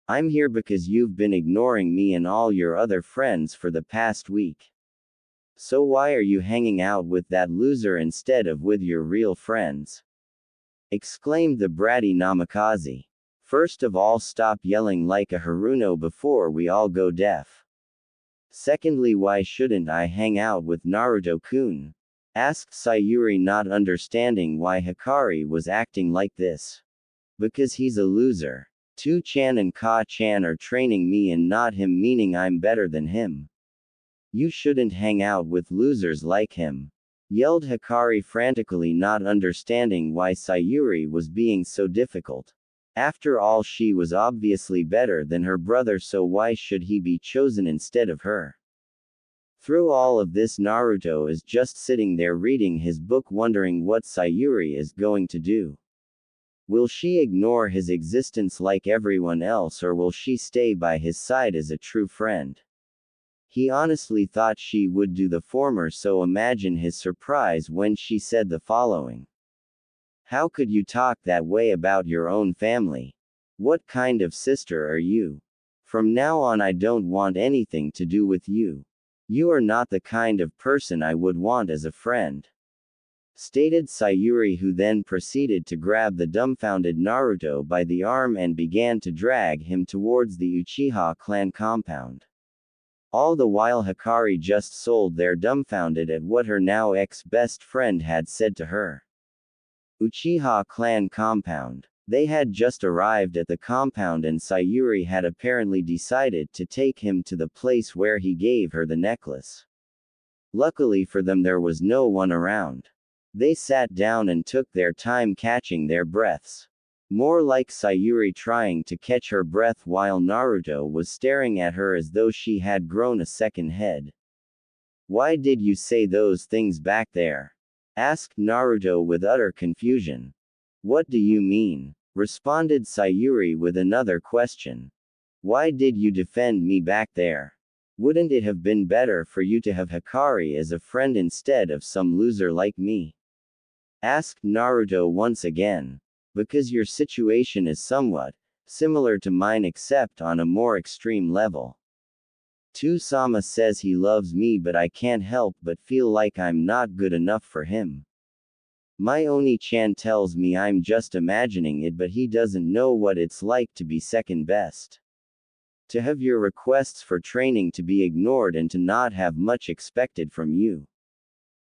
"I'm here because you've been ignoring me and all your other friends for the past week. So why are you hanging out with that loser instead of with your real friends?" exclaimed the bratty Namakazi. "First of all, stop yelling like a Haruno before we all go deaf. Secondly, why shouldn't I hang out with Naruto-kun?" asked Sayuri, not understanding why Hikari was acting like this. "Because he's a loser. 2-chan and Ka-chan are training me and not him, meaning I'm better than him. You shouldn't hang out with losers like him," yelled Hikari frantically, not understanding why Sayuri was being so difficult. After all, she was obviously better than her brother, so why should he be chosen instead of her? Through all of this, Naruto is just sitting there reading his book, wondering what Sayuri is going to do. Will she ignore his existence like everyone else, or will she stay by his side as a true friend? He honestly thought she would do the former, so imagine his surprise when she said the following. "How could you talk that way about your own family? What kind of sister are you? From now on I don't want anything to do with you. You are not the kind of person I would want as a friend," stated Sayuri, who then proceeded to grab the dumbfounded Naruto by the arm and began to drag him towards the Uchiha clan compound. All the while Hikari just sold there, dumbfounded at what her now ex-best friend had said to her. Uchiha clan compound. They had just arrived at the compound and Sayuri had apparently decided to take him to the place where he gave her the necklace. Luckily for them, there was no one around. They sat down and took their time catching their breaths. More like Sayuri trying to catch her breath while Naruto was staring at her as though she had grown a second head. "Why did you say those things back there?" asked Naruto with utter confusion. "What do you mean?" responded Sayuri with another question. "Why did you defend me back there? Wouldn't it have been better for you to have Hikari as a friend instead of some loser like me?" asked Naruto once again. "Because your situation is somewhat similar to mine, except on a more extreme level. Sama says he loves me, but I can't help but feel like I'm not good enough for him. My Oni-chan tells me I'm just imagining it, but he doesn't know what it's like to be second best. To have your requests for training to be ignored and to not have much expected from you.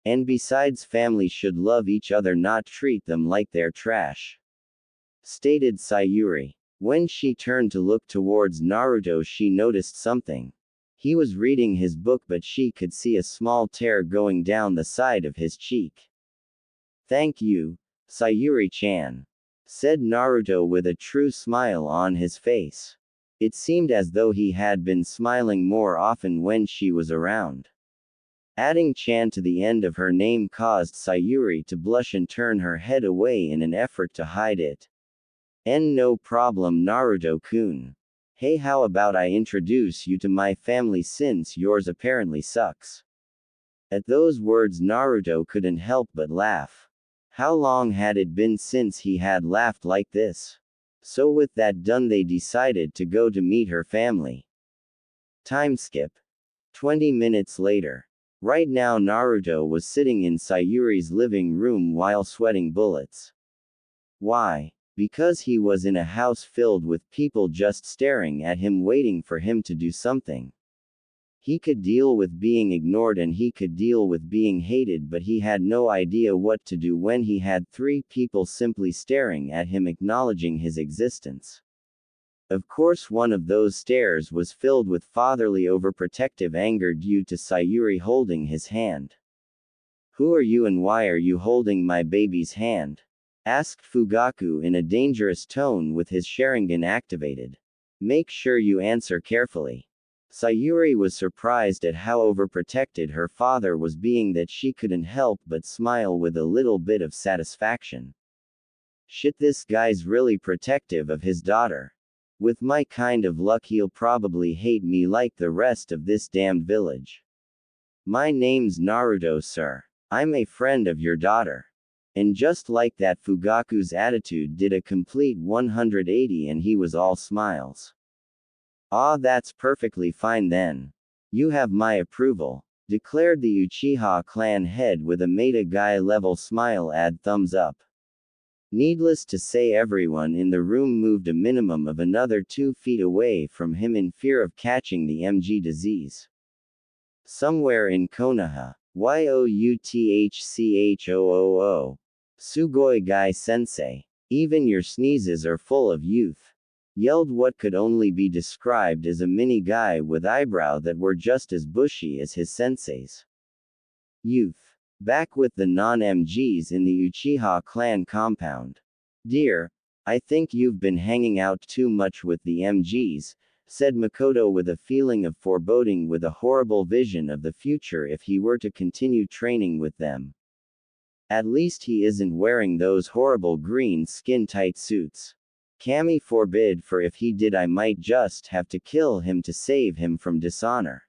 And besides, family should love each other, not treat them like they're trash," stated Sayuri. When she turned to look towards Naruto, she noticed something. He was reading his book, but she could see a small tear going down the side of his cheek. "Thank you, Sayuri-chan," said Naruto with a true smile on his face. It seemed as though he had been smiling more often when she was around. Adding Chan to the end of her name caused Sayuri to blush and turn her head away in an effort to hide it. No problem Naruto-kun. Hey, how about I introduce you to my family since yours apparently sucks? At those words Naruto couldn't help but laugh. How long had it been since he had laughed like this? So with that done they decided to go to meet her family. Time skip. 20 minutes later. Right now Naruto was sitting in Sayuri's living room while sweating bullets. Why? Because he was in a house filled with people just staring at him waiting for him to do something. He could deal with being ignored and he could deal with being hated, but he had no idea what to do when he had 3 people simply staring at him acknowledging his existence. Of course one of those stares was filled with fatherly overprotective anger due to Sayuri holding his hand. "Who are you and why are you holding my baby's hand?" asked Fugaku in a dangerous tone with his Sharingan activated. "Make sure you answer carefully." Sayuri was surprised at how overprotected her father was being that she couldn't help but smile with a little bit of satisfaction. Shit, this guy's really protective of his daughter. With my kind of luck he'll probably hate me like the rest of this damned village. "My name's Naruto, sir. I'm a friend of your daughter." And just like that Fugaku's attitude did a complete 180 and he was all smiles. "Ah, that's perfectly fine then. You have my approval," declared the Uchiha clan head with a meta guy level smile. Add thumbs up. Needless to say everyone in the room moved a minimum of another 2 feet away from him in fear of catching the MG disease. Somewhere in Konoha, Youthchoo. Sugoi Gai Sensei. Even your sneezes are full of youth. Yelled what could only be described as a mini guy with eyebrow that were just as bushy as his sensei's. Youth. Back with the non-MGs in the Uchiha clan compound. "Dear, I think you've been hanging out too much with the MGs, said Makoto with a feeling of foreboding with a horrible vision of the future if he were to continue training with them. At least he isn't wearing those horrible green skin-tight suits. Kami forbid, for if he did I might just have to kill him to save him from dishonor,"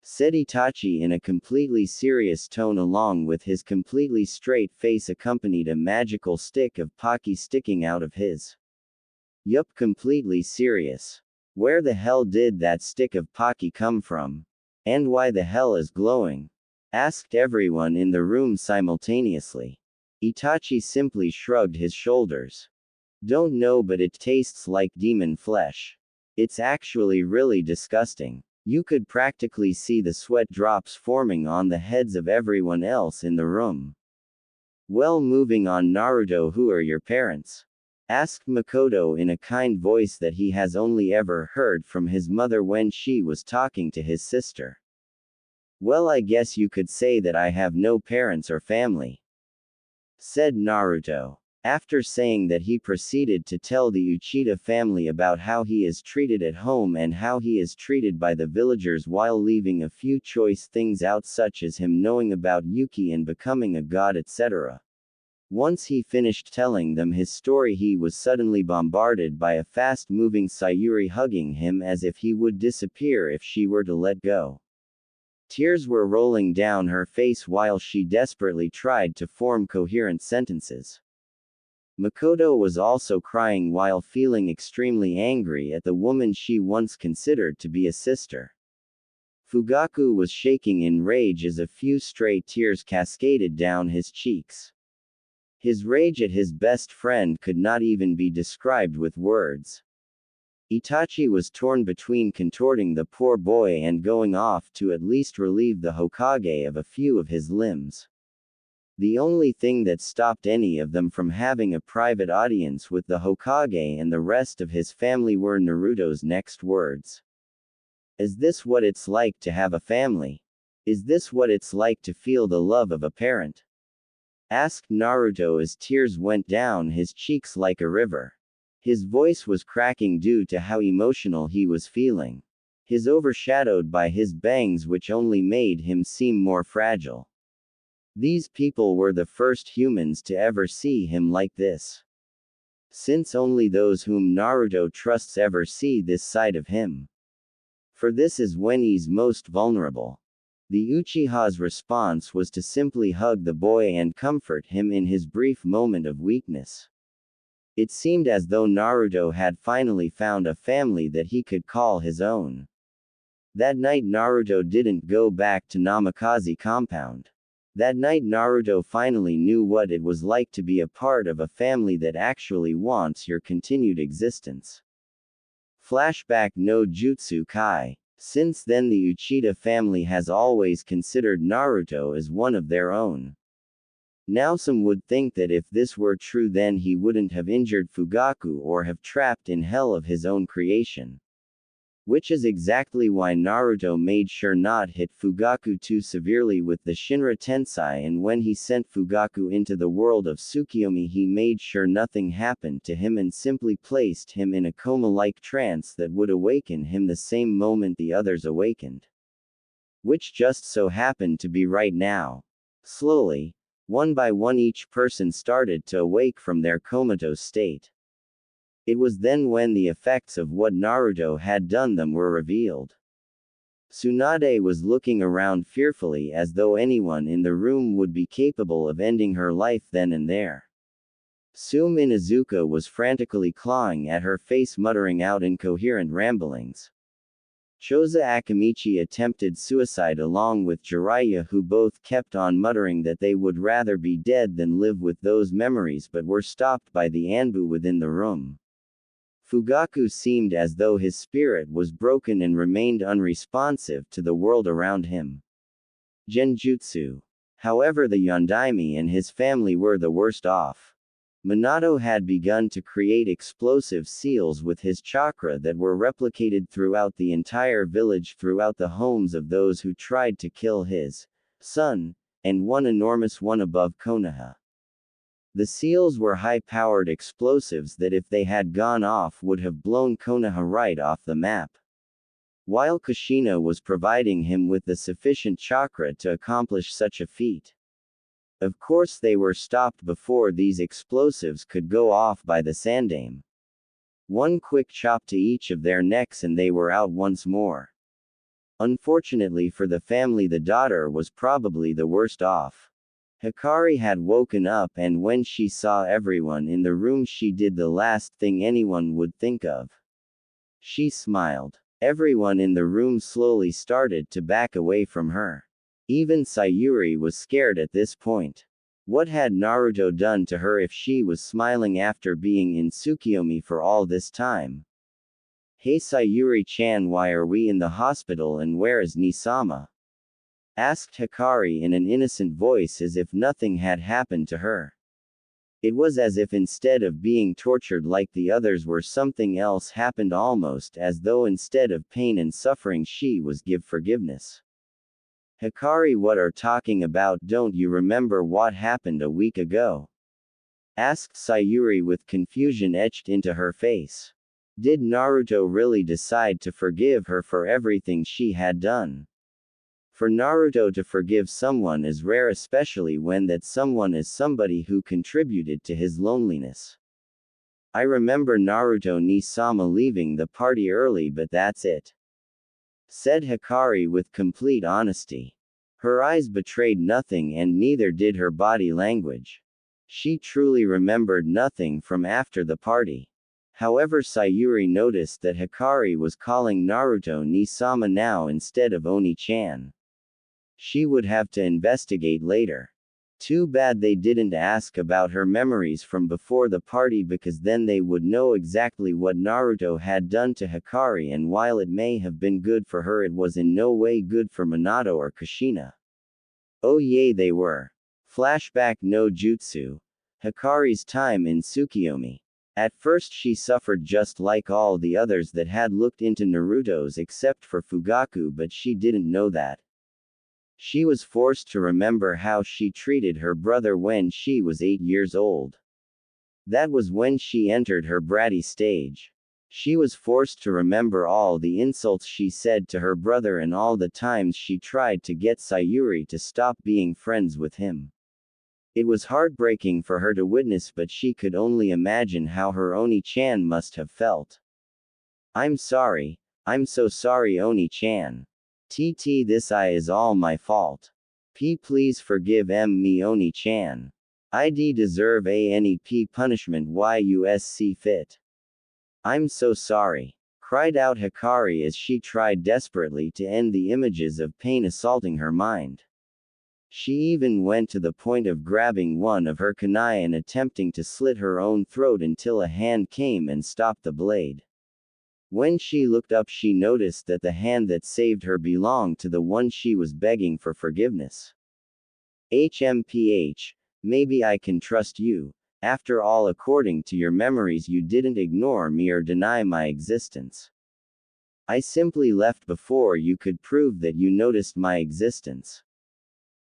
said Itachi in a completely serious tone, along with his completely straight face accompanied a magical stick of Pocky sticking out of his. "Yup, completely serious. Where the hell did that stick of Pocky come from? And why the hell is glowing?" asked everyone in the room simultaneously. Itachi simply shrugged his shoulders. "Don't know, but it tastes like demon flesh. It's actually really disgusting. You could practically see the sweat drops forming on the heads of everyone else in the room." "Well, moving on, Naruto, who are your parents?" asked Makoto in a kind voice that he has only ever heard from his mother when she was talking to his sister. "Well, I guess you could say that I have no parents or family," said Naruto. After saying that, he proceeded to tell the Uchida family about how he is treated at home and how he is treated by the villagers, while leaving a few choice things out such as him knowing about Yuki and becoming a god, etc. Once he finished telling them his story, he was suddenly bombarded by a fast-moving Sayuri hugging him as if he would disappear if she were to let go. Tears were rolling down her face while she desperately tried to form coherent sentences. Makoto was also crying while feeling extremely angry at the woman she once considered to be a sister. Fugaku was shaking in rage as a few stray tears cascaded down his cheeks. His rage at his best friend could not even be described with words. Itachi was torn between contorting the poor boy and going off to at least relieve the Hokage of a few of his limbs. The only thing that stopped any of them from having a private audience with the Hokage and the rest of his family were Naruto's next words. "Is this what it's like to have a family? Is this what it's like to feel the love of a parent?" asked Naruto as tears went down his cheeks like a river. His voice was cracking due to how emotional he was feeling. his overshadowed by his bangs which only made him seem more fragile. These people were the first humans to ever see him like this. Since only those whom Naruto trusts ever see this side of him. For this is when he's most vulnerable. The Uchiha's response was to simply hug the boy and comfort him in his brief moment of weakness. It seemed as though Naruto had finally found a family that he could call his own. That night Naruto didn't go back to Namakazi compound. That night Naruto finally knew what it was like to be a part of a family that actually wants your continued existence. Flashback no Jutsu Kai. Since then the Uchiha family has always considered Naruto as one of their own. Now some would think that if this were true then he wouldn't have injured Fugaku or have trapped in hell of his own creation. Which is exactly why Naruto made sure not hit Fugaku too severely with the Shinra Tensei, and when he sent Fugaku into the world of Tsukiyomi he made sure nothing happened to him and simply placed him in a coma-like trance that would awaken him the same moment the others awakened. Which just so happened to be right now. Slowly, one by one each person started to awake from their comatose state. It was then when the effects of what Naruto had done them were revealed. Tsunade was looking around fearfully as though anyone in the room would be capable of ending her life then and there. Tsume Inuzuka was frantically clawing at her face muttering out incoherent ramblings. Choza Akamichi attempted suicide along with Jiraiya, who both kept on muttering that they would rather be dead than live with those memories, but were stopped by the Anbu within the room. Fugaku seemed as though his spirit was broken and remained unresponsive to the world around him. Genjutsu. However, the Yondaime and his family were the worst off. Minato had begun to create explosive seals with his chakra that were replicated throughout the entire village, throughout the homes of those who tried to kill his son, and one enormous one above Konoha. The seals were high-powered explosives that if they had gone off would have blown Konoha right off the map. While Kushina was providing him with the sufficient chakra to accomplish such a feat. Of course they were stopped before these explosives could go off by the Sandaime. One quick chop to each of their necks and they were out once more. Unfortunately for the family, the daughter was probably the worst off. Hikari had woken up, and when she saw everyone in the room she did the last thing anyone would think of. She smiled. Everyone in the room slowly started to back away from her. Even Sayuri was scared at this point. What had Naruto done to her if she was smiling after being in Tsukiyomi for all this time? Hey Sayuri-chan, why are we in the hospital and where is Nisama? Asked Hikari in an innocent voice as if nothing had happened to her. It was as if instead of being tortured like the others were, something else happened, almost as though instead of pain and suffering she was give forgiveness. Hikari, what are talking about? Don't you remember what happened a week ago? Asked Sayuri with confusion etched into her face. Did Naruto really decide to forgive her for everything she had done? For Naruto to forgive someone is rare, especially when that someone is somebody who contributed to his loneliness. I remember Naruto Nisama leaving the party early, but that's it. Said Hikari with complete honesty. Her eyes betrayed nothing and neither did her body language. She truly remembered nothing from after the party. However, Sayuri noticed that Hikari was calling Naruto Nisama now instead of Oni-chan. She would have to investigate later. Too bad they didn't ask about her memories from before the party, because then they would know exactly what Naruto had done to Hikari, and while it may have been good for her, it was in no way good for Minato or Kushina. Oh yay, they were. Flashback no Jutsu. Hikari's time in Tsukiyomi. At first she suffered just like all the others that had looked into Naruto's except for Fugaku, but she didn't know that. She was forced to remember how she treated her brother when she was 8 years old. That was when she entered her bratty stage. She was forced to remember all the insults she said to her brother and all the times she tried to get Sayuri to stop being friends with him. It was heartbreaking for her to witness, but she could only imagine how her Oni-chan must have felt. I'm sorry. I'm so sorry, Oni-chan. This is all my fault. Please forgive me, Oni-chan. I deserve any punishment you see fit. I'm so sorry, cried out Hikari as she tried desperately to end the images of pain assaulting her mind. She even went to the point of grabbing one of her kunai and attempting to slit her own throat until a hand came and stopped the blade. When she looked up, she noticed that the hand that saved her belonged to the one she was begging for forgiveness. HMPH, maybe I can trust you. After all, according to your memories, you didn't ignore me or deny my existence. I simply left before you could prove that you noticed my existence,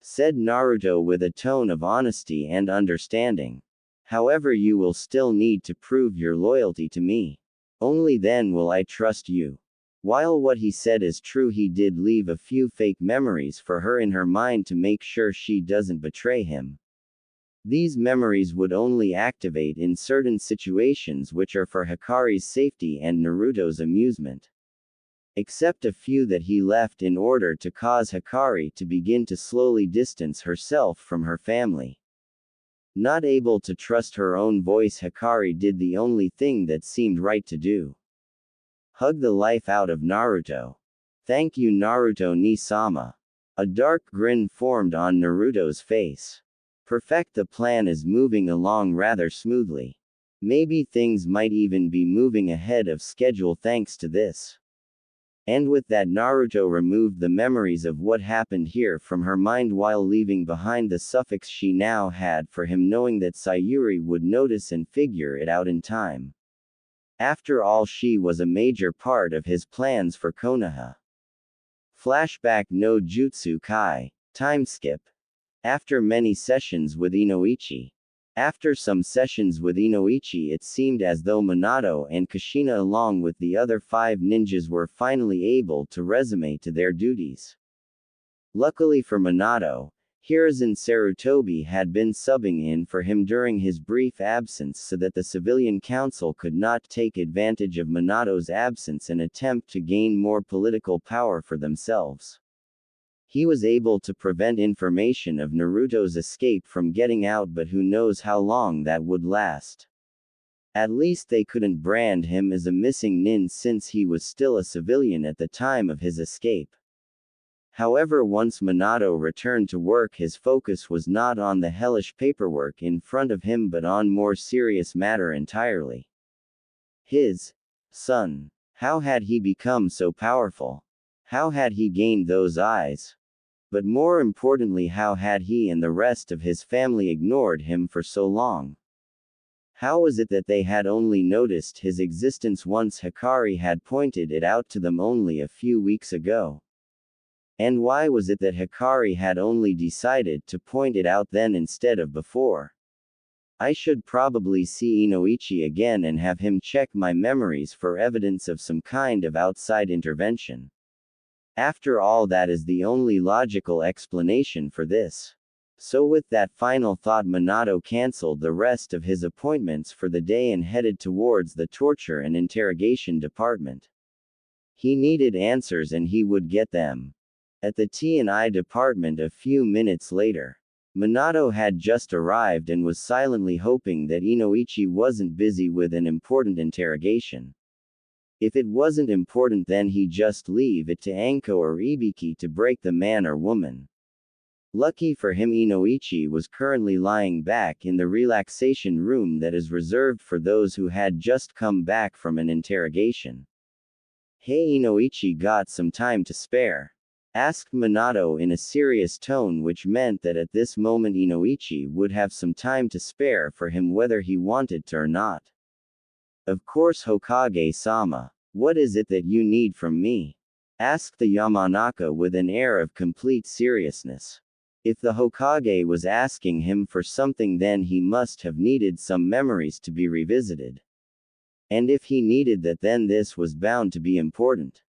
said Naruto with a tone of honesty and understanding. However, you will still need to prove your loyalty to me. Only then will I trust you. While what he said is true, he did leave a few fake memories for her in her mind to make sure she doesn't betray him. These memories would only activate in certain situations, which are for Hikari's safety and Naruto's amusement. Except a few that he left in order to cause Hikari to begin to slowly distance herself from her family. Not able to trust her own voice, Hikari did the only thing that seemed right to do. Hug the life out of Naruto. Thank you, Naruto ni-sama. A dark grin formed on Naruto's face. Perfect, the plan is moving along rather smoothly. Maybe things might even be moving ahead of schedule thanks to this. And with that, Naruto removed the memories of what happened here from her mind while leaving behind the suffix she now had for him, knowing that Sayuri would notice and figure it out in time. After all, she was a major part of his plans for Konoha. Flashback no Jutsu Kai. Time skip. After many sessions with Inoichi. After some sessions with Inoichi, it seemed as though Minato and Kushina along with the other 5 ninjas were finally able to resume to their duties. Luckily for Minato, Hiruzen Sarutobi had been subbing in for him during his brief absence so that the civilian council could not take advantage of Minato's absence and attempt to gain more political power for themselves. He was able to prevent information of Naruto's escape from getting out, but who knows how long that would last. At least they couldn't brand him as a missing nin since he was still a civilian at the time of his escape. However, once Minato returned to work, his focus was not on the hellish paperwork in front of him but on more serious matter entirely. His son. How had he become so powerful? How had he gained those eyes? But more importantly, how had he and the rest of his family ignored him for so long? How was it that they had only noticed his existence once Hikari had pointed it out to them only a few weeks ago? And why was it that Hikari had only decided to point it out then instead of before? I should probably see Inoichi again and have him check my memories for evidence of some kind of outside intervention. After all, that is the only logical explanation for this. So with that final thought, Minato cancelled the rest of his appointments for the day and headed towards the torture and interrogation department. He needed answers and he would get them. At the T&I department a few minutes later, Minato had just arrived and was silently hoping that Inoichi wasn't busy with an important interrogation. If it wasn't important, then he just leave it to Anko or Ibiki to break the man or woman. Lucky for him, Inoichi was currently lying back in the relaxation room that is reserved for those who had just come back from an interrogation. Hey, Inoichi, got some time to spare? Asked Minato in a serious tone, which meant that at this moment Inoichi would have some time to spare for him whether he wanted to or not. Of course, Hokage-sama. What is it that you need from me? Asked the Yamanaka with an air of complete seriousness. If the Hokage was asking him for something, then he must have needed some memories to be revisited. And if he needed that, then this was bound to be important.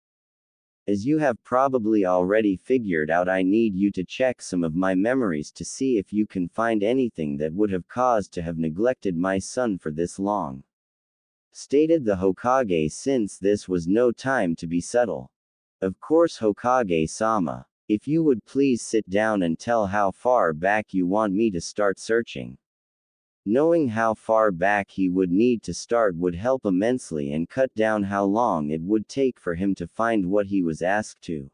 As you have probably already figured out, I need you to check some of my memories to see if you can find anything that would have caused to have neglected my son for this long. Stated the Hokage, since this was no time to be subtle. Of course, Hokage-sama. If you would please sit down and tell how far back you want me to start searching. Knowing how far back he would need to start would help immensely and cut down how long it would take for him to find what he was asked to.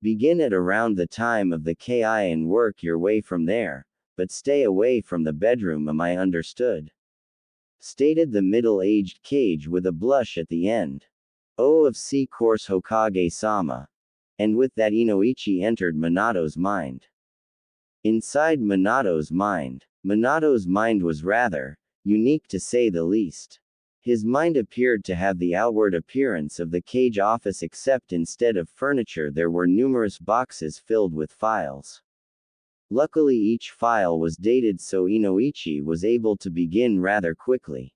Begin at around the time of the KI and work your way from there, but stay away from the bedroom, am I understood? Stated the middle-aged Kage with a blush at the end. Oh, of course, Hokage-sama. And with that, Inoichi entered Minato's mind. Inside Minato's mind was rather unique, to say the least. His mind appeared to have the outward appearance of the Kage office, except instead of furniture there were numerous boxes filled with files. Luckily, each file was dated, so Inoichi was able to begin rather quickly.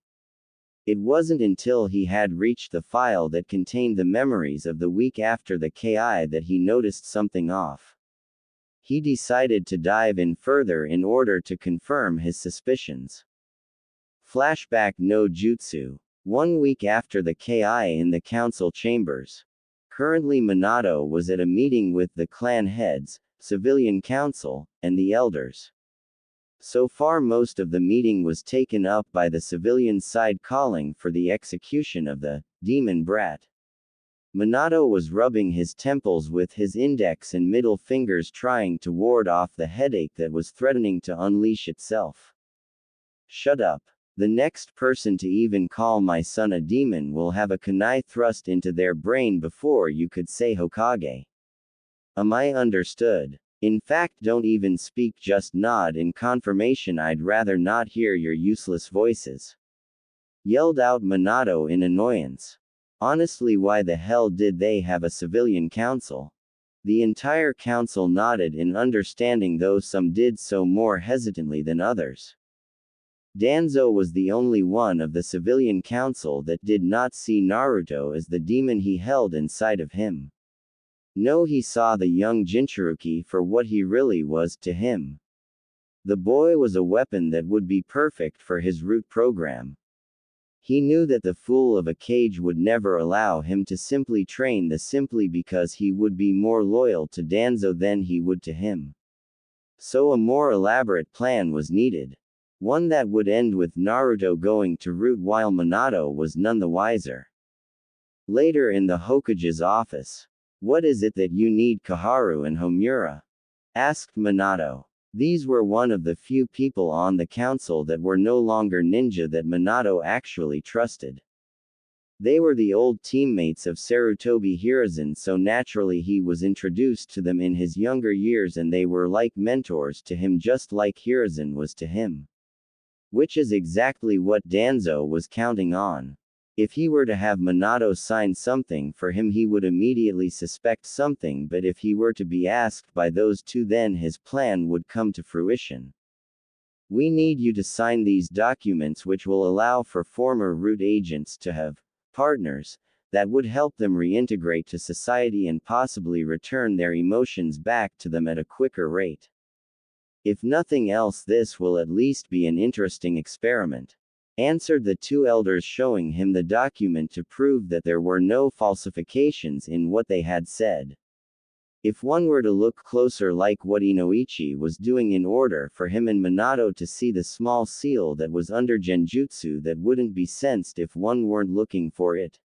It wasn't until he had reached the file that contained the memories of the week after the KI that he noticed something off. He decided to dive in further in order to confirm his suspicions. Flashback no Jutsu. 1 week after the KI in the council chambers. Currently, Minato was at a meeting with the clan heads, civilian council, and the elders. So far, most of the meeting was taken up by the civilian side, calling for the execution of the demon brat. Minato was rubbing his temples with his index and middle fingers, trying to ward off the headache that was threatening to unleash itself. Shut up. The next person to even call my son a demon will have a kunai thrust into their brain before you could say Hokage. Am I understood? In fact, don't even speak, just nod in confirmation. I'd rather not hear your useless voices. Yelled out Minato in annoyance. Honestly, why the hell did they have a civilian council? The entire council nodded in understanding, though some did so more hesitantly than others. Danzo was the only one of the civilian council that did not see Naruto as the demon he held inside of him. No, he saw the young Jinchuruki for what he really was to him. The boy was a weapon that would be perfect for his root program. He knew that the fool of a Kage would never allow him to simply train the simply because he would be more loyal to Danzo than he would to him. So a more elaborate plan was needed. One that would end with Naruto going to root while Minato was none the wiser. Later in the Hokage's office. What is it that you need, Kaharu and Homura? Asked Minato. These were one of the few people on the council that were no longer ninja that Minato actually trusted. They were the old teammates of Sarutobi Hiruzen, so naturally he was introduced to them in his younger years and they were like mentors to him, just like Hiruzen was to him. Which is exactly what Danzo was counting on. If he were to have Minato sign something for him, he would immediately suspect something, but if he were to be asked by those two, then his plan would come to fruition. We need you to sign these documents, which will allow for former root agents to have partners that would help them reintegrate to society and possibly return their emotions back to them at a quicker rate. If nothing else, this will at least be an interesting experiment. Answered the two elders, showing him the document to prove that there were no falsifications in what they had said. If one were to look closer, like what Inoichi was doing in order for him and Minato to see the small seal that was under genjutsu that wouldn't be sensed if one weren't looking for it.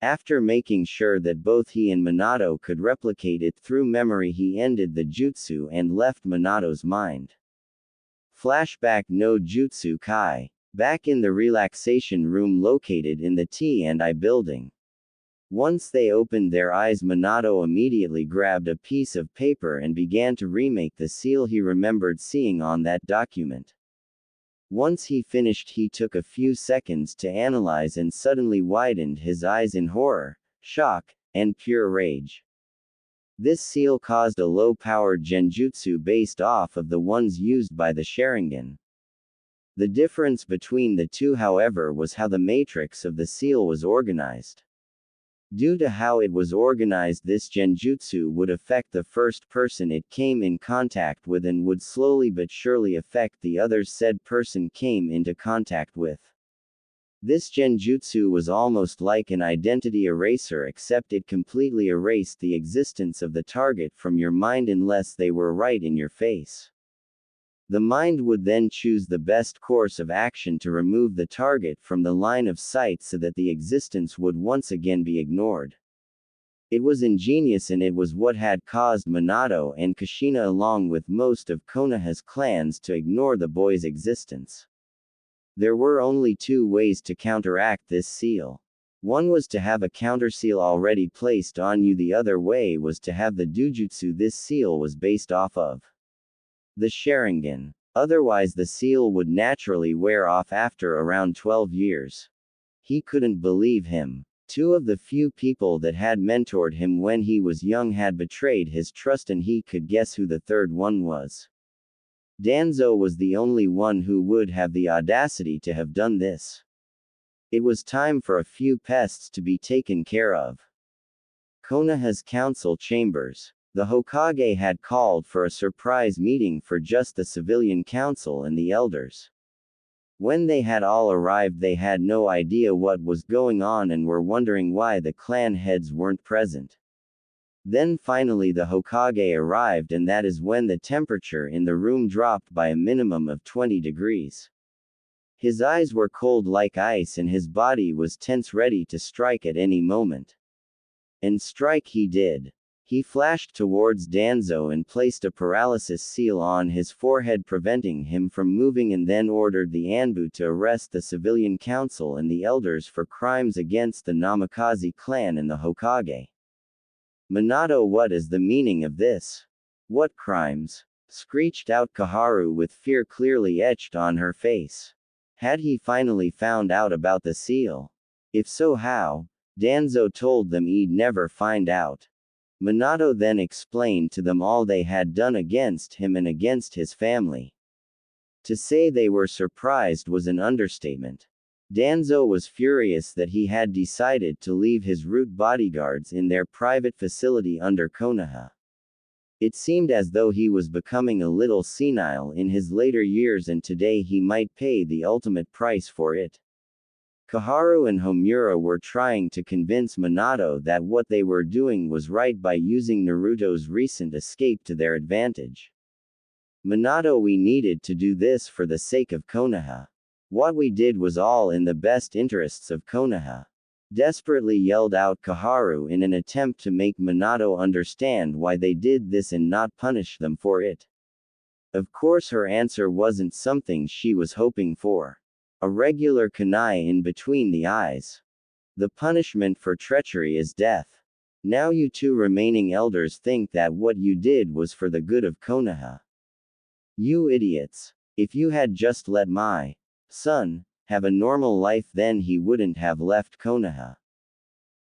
After making sure that both he and Minato could replicate it through memory, he ended the jutsu and left Minato's mind. Flashback no Jutsu Kai. Back in the relaxation room located in the T&I building. Once they opened their eyes, Minato immediately grabbed a piece of paper and began to remake the seal he remembered seeing on that document. Once he finished, he took a few seconds to analyze and suddenly widened his eyes in horror, shock, and pure rage. This seal caused a low-powered genjutsu based off of the ones used by the Sharingan. The difference between the two, however, was how the matrix of the seal was organized. Due to how it was organized, this genjutsu would affect the first person it came in contact with and would slowly but surely affect the others said person came into contact with. This genjutsu was almost like an identity eraser, except it completely erased the existence of the target from your mind unless they were right in your face. The mind would then choose the best course of action to remove the target from the line of sight so that the existence would once again be ignored. It was ingenious, and it was what had caused Minato and Kushina along with most of Konoha's clans to ignore the boy's existence. There were only two ways to counteract this seal. One was to have a counterseal already placed on you, the other way was to have the dojutsu this seal was based off of. The Sharingan. Otherwise the seal would naturally wear off after around 12 years. He couldn't believe him. Two of the few people that had mentored him when he was young had betrayed his trust, and he could guess who the third one was. Danzo was the only one who would have the audacity to have done this. It was time for a few pests to be taken care of. Konoha's council chambers. The Hokage had called for a surprise meeting for just the civilian council and the elders. When they had all arrived, they had no idea what was going on and were wondering why the clan heads weren't present. Then finally the Hokage arrived, and that is when the temperature in the room dropped by a minimum of 20 degrees. His eyes were cold like ice and his body was tense, ready to strike at any moment. And strike he did. He flashed towards Danzo and placed a paralysis seal on his forehead, preventing him from moving, and then ordered the Anbu to arrest the civilian council and the elders for crimes against the Namakazi clan and the Hokage. Minato, what is the meaning of this? What crimes? Screeched out Kaharu with fear clearly etched on her face. Had he finally found out about the seal? If so, how? Danzo told them he'd never find out. Minato then explained to them all they had done against him and against his family. To say they were surprised was an understatement. Danzo was furious that he had decided to leave his root bodyguards in their private facility under Konoha. It seemed as though he was becoming a little senile in his later years, and today he might pay the ultimate price for it. Kaharu and Homura were trying to convince Minato that what they were doing was right by using Naruto's recent escape to their advantage. Minato, we needed to do this for the sake of Konoha. What we did was all in the best interests of Konoha. Desperately yelled out Kaharu in an attempt to make Minato understand why they did this and not punish them for it. Of course her answer wasn't something she was hoping for. A regular kunai in between the eyes. The punishment for treachery is death. Now you two remaining elders think that what you did was for the good of Konoha. You idiots. If you had just let my son have a normal life, then he wouldn't have left Konoha.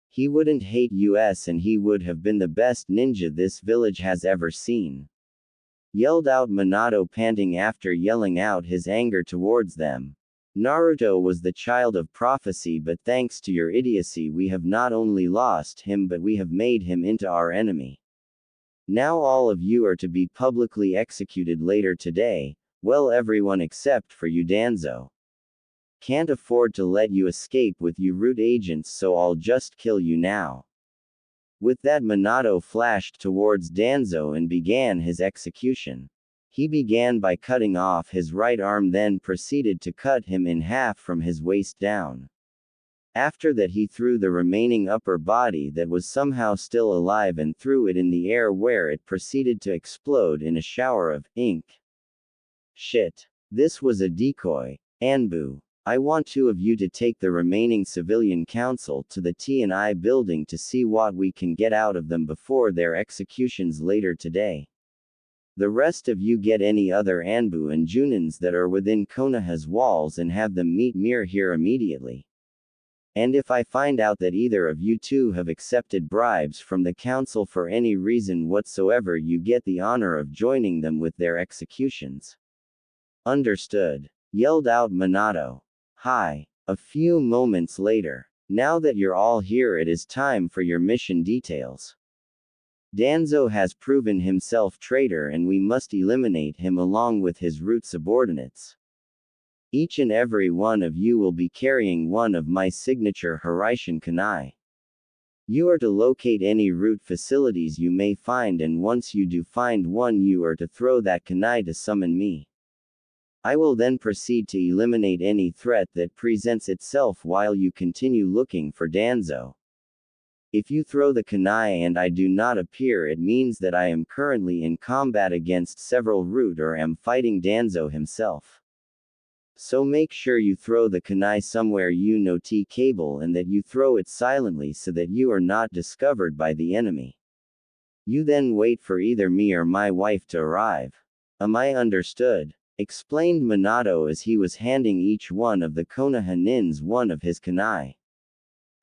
He wouldn't hate us, and he would have been the best ninja this village has ever seen. Yelled out Minato, panting after yelling out his anger towards them. Naruto was the child of prophecy, but thanks to your idiocy we have not only lost him but we have made him into our enemy. Now all of you are to be publicly executed later today, well, everyone except for you, Danzo. Can't afford to let you escape with you root agents, so I'll just kill you now. With that, Minato flashed towards Danzo and began his execution. He began by cutting off his right arm, then proceeded to cut him in half from his waist down. After that he threw the remaining upper body that was somehow still alive and threw it in the air, where it proceeded to explode in a shower of ink. Shit. This was a decoy. Anbu. I want two of you to take the remaining civilian council to the T&I building to see what we can get out of them before their executions later today. The rest of you get any other Anbu and Junins that are within Konoha's walls and have them meet me here immediately. And if I find out that either of you two have accepted bribes from the council for any reason whatsoever, you get the honor of joining them with their executions. Understood. yelled out Minato. Hi. A few moments later. Now that you're all here, it is time for your mission details. Danzo has proven himself traitor and we must eliminate him along with his root subordinates. Each and every one of you will be carrying one of my signature Hiraishin kunai. You are to locate any root facilities you may find, and once you do find one, you are to throw that kunai to summon me. I will then proceed to eliminate any threat that presents itself while you continue looking for Danzo. If you throw the kunai and I do not appear, it means that I am currently in combat against several root or am fighting Danzo himself. So make sure you throw the kunai somewhere you know T-cable and that you throw it silently so that you are not discovered by the enemy. You then wait for either me or my wife to arrive. Am I understood? Explained Minato as he was handing each one of the Konoha nins one of his kunai.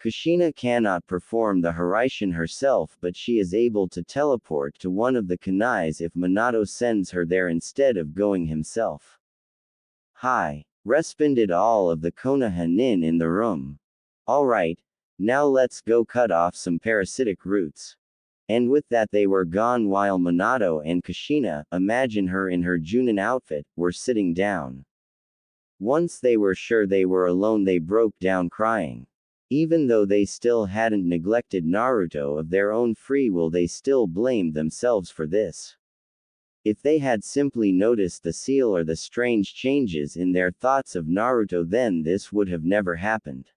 Kushina cannot perform the Hiraishin herself, but she is able to teleport to one of the kunais if Minato sends her there instead of going himself. Hi. Responded all of the Konoha nin in the room. Alright, now let's go cut off some parasitic roots. And with that they were gone while Minato and Kushina, imagine her in her Junin outfit, were sitting down. Once they were sure they were alone, they broke down crying. Even though they still hadn't neglected Naruto of their own free will, they still blamed themselves for this. If they had simply noticed the seal or the strange changes in their thoughts of Naruto, then this would have never happened.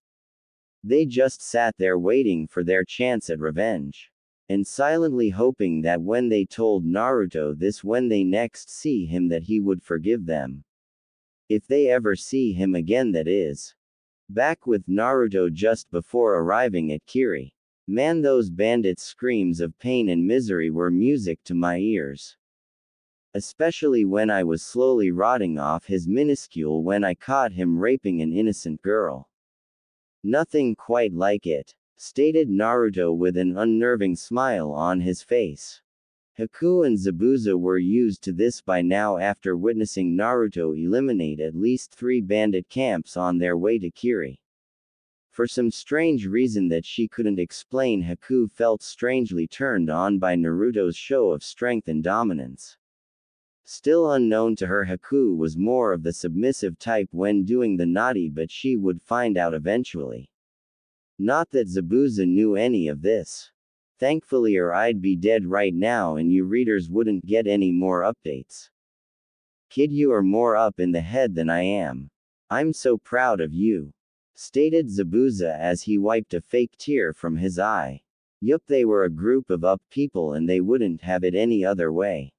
They just sat there waiting for their chance at revenge. And silently hoping that when they told Naruto this, when they next see him, that he would forgive them. If they ever see him again, that is. Back with Naruto just before arriving at Kiri. Man, those bandits' screams of pain and misery were music to my ears. Especially when I was slowly rotting off his minuscule when I caught him raping an innocent girl. Nothing quite like it, stated Naruto with an unnerving smile on his face. Haku and Zabuza were used to this by now after witnessing Naruto eliminate at least 3 bandit camps on their way to Kiri. For some strange reason that she couldn't explain, Haku felt strangely turned on by Naruto's show of strength and dominance. Still unknown to her, Haku was more of the submissive type when doing the naughty, but she would find out eventually. Not that Zabuza knew any of this. Thankfully, or I'd be dead right now and you readers wouldn't get any more updates. Kid, you are more up in the head than I am. I'm so proud of you, stated Zabuza as he wiped a fake tear from his eye. Yup, they were a group of up people and they wouldn't have it any other way.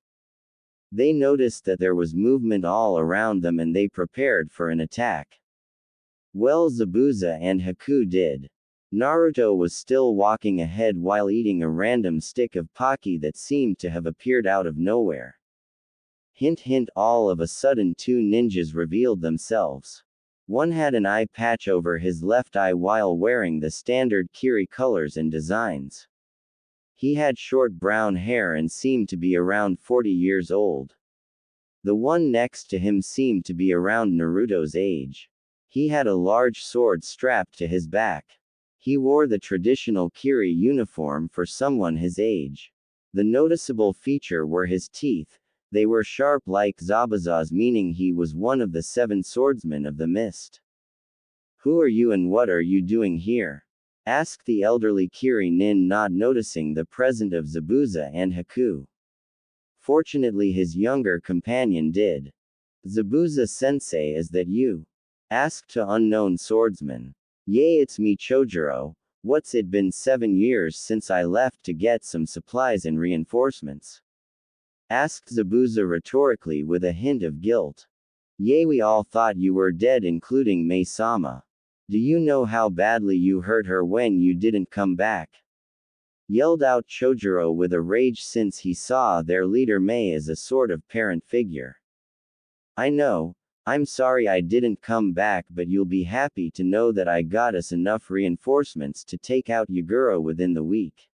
They noticed that there was movement all around them and they prepared for an attack. Well, Zabuza and Haku did. Naruto was still walking ahead while eating a random stick of Pocky that seemed to have appeared out of nowhere. Hint hint, all of a sudden 2 ninjas revealed themselves. One had an eye patch over his left eye while wearing the standard Kiri colors and designs. He had short brown hair and seemed to be around 40 years old. The one next to him seemed to be around Naruto's age. He had a large sword strapped to his back. He wore the traditional Kiri uniform for someone his age. The noticeable feature were his teeth. They were sharp like Zabuza's, meaning he was one of the 7 swordsmen of the mist. Who are you and what are you doing here? Asked the elderly Kiri nin, not noticing the presence of Zabuza and Haku. Fortunately, his younger companion did. Zabuza-sensei, is that you? Asked to unknown swordsman. Yay, it's me, Chojuro. What's it been 7 years since I left to get some supplies and reinforcements? Asked Zabuza rhetorically with a hint of guilt. Yay, we all thought you were dead, including Mei-sama. Do you know how badly you hurt her when you didn't come back? Yelled out Chojuro with a rage, since he saw their leader Mei as a sort of parent figure. I know. I'm sorry I didn't come back, but you'll be happy to know that I got us enough reinforcements to take out Yagura within the week.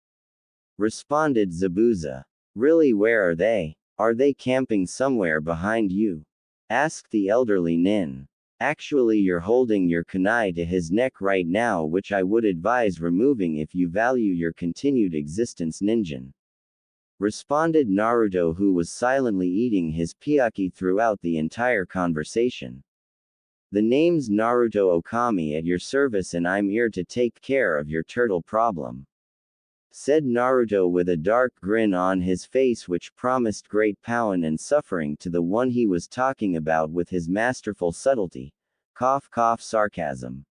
Responded Zabuza. Really, where are they? Are they camping somewhere behind you? asked the elderly nin. Actually, you're holding your kunai to his neck right now, which I would advise removing if you value your continued existence, ninjin. Responded Naruto, who was silently eating his pyaki throughout the entire conversation. The name's Naruto Okami, at your service, and I'm here to take care of your turtle problem. Said Naruto with a dark grin on his face, which promised great power and suffering to the one he was talking about with his masterful subtlety. Cough cough sarcasm.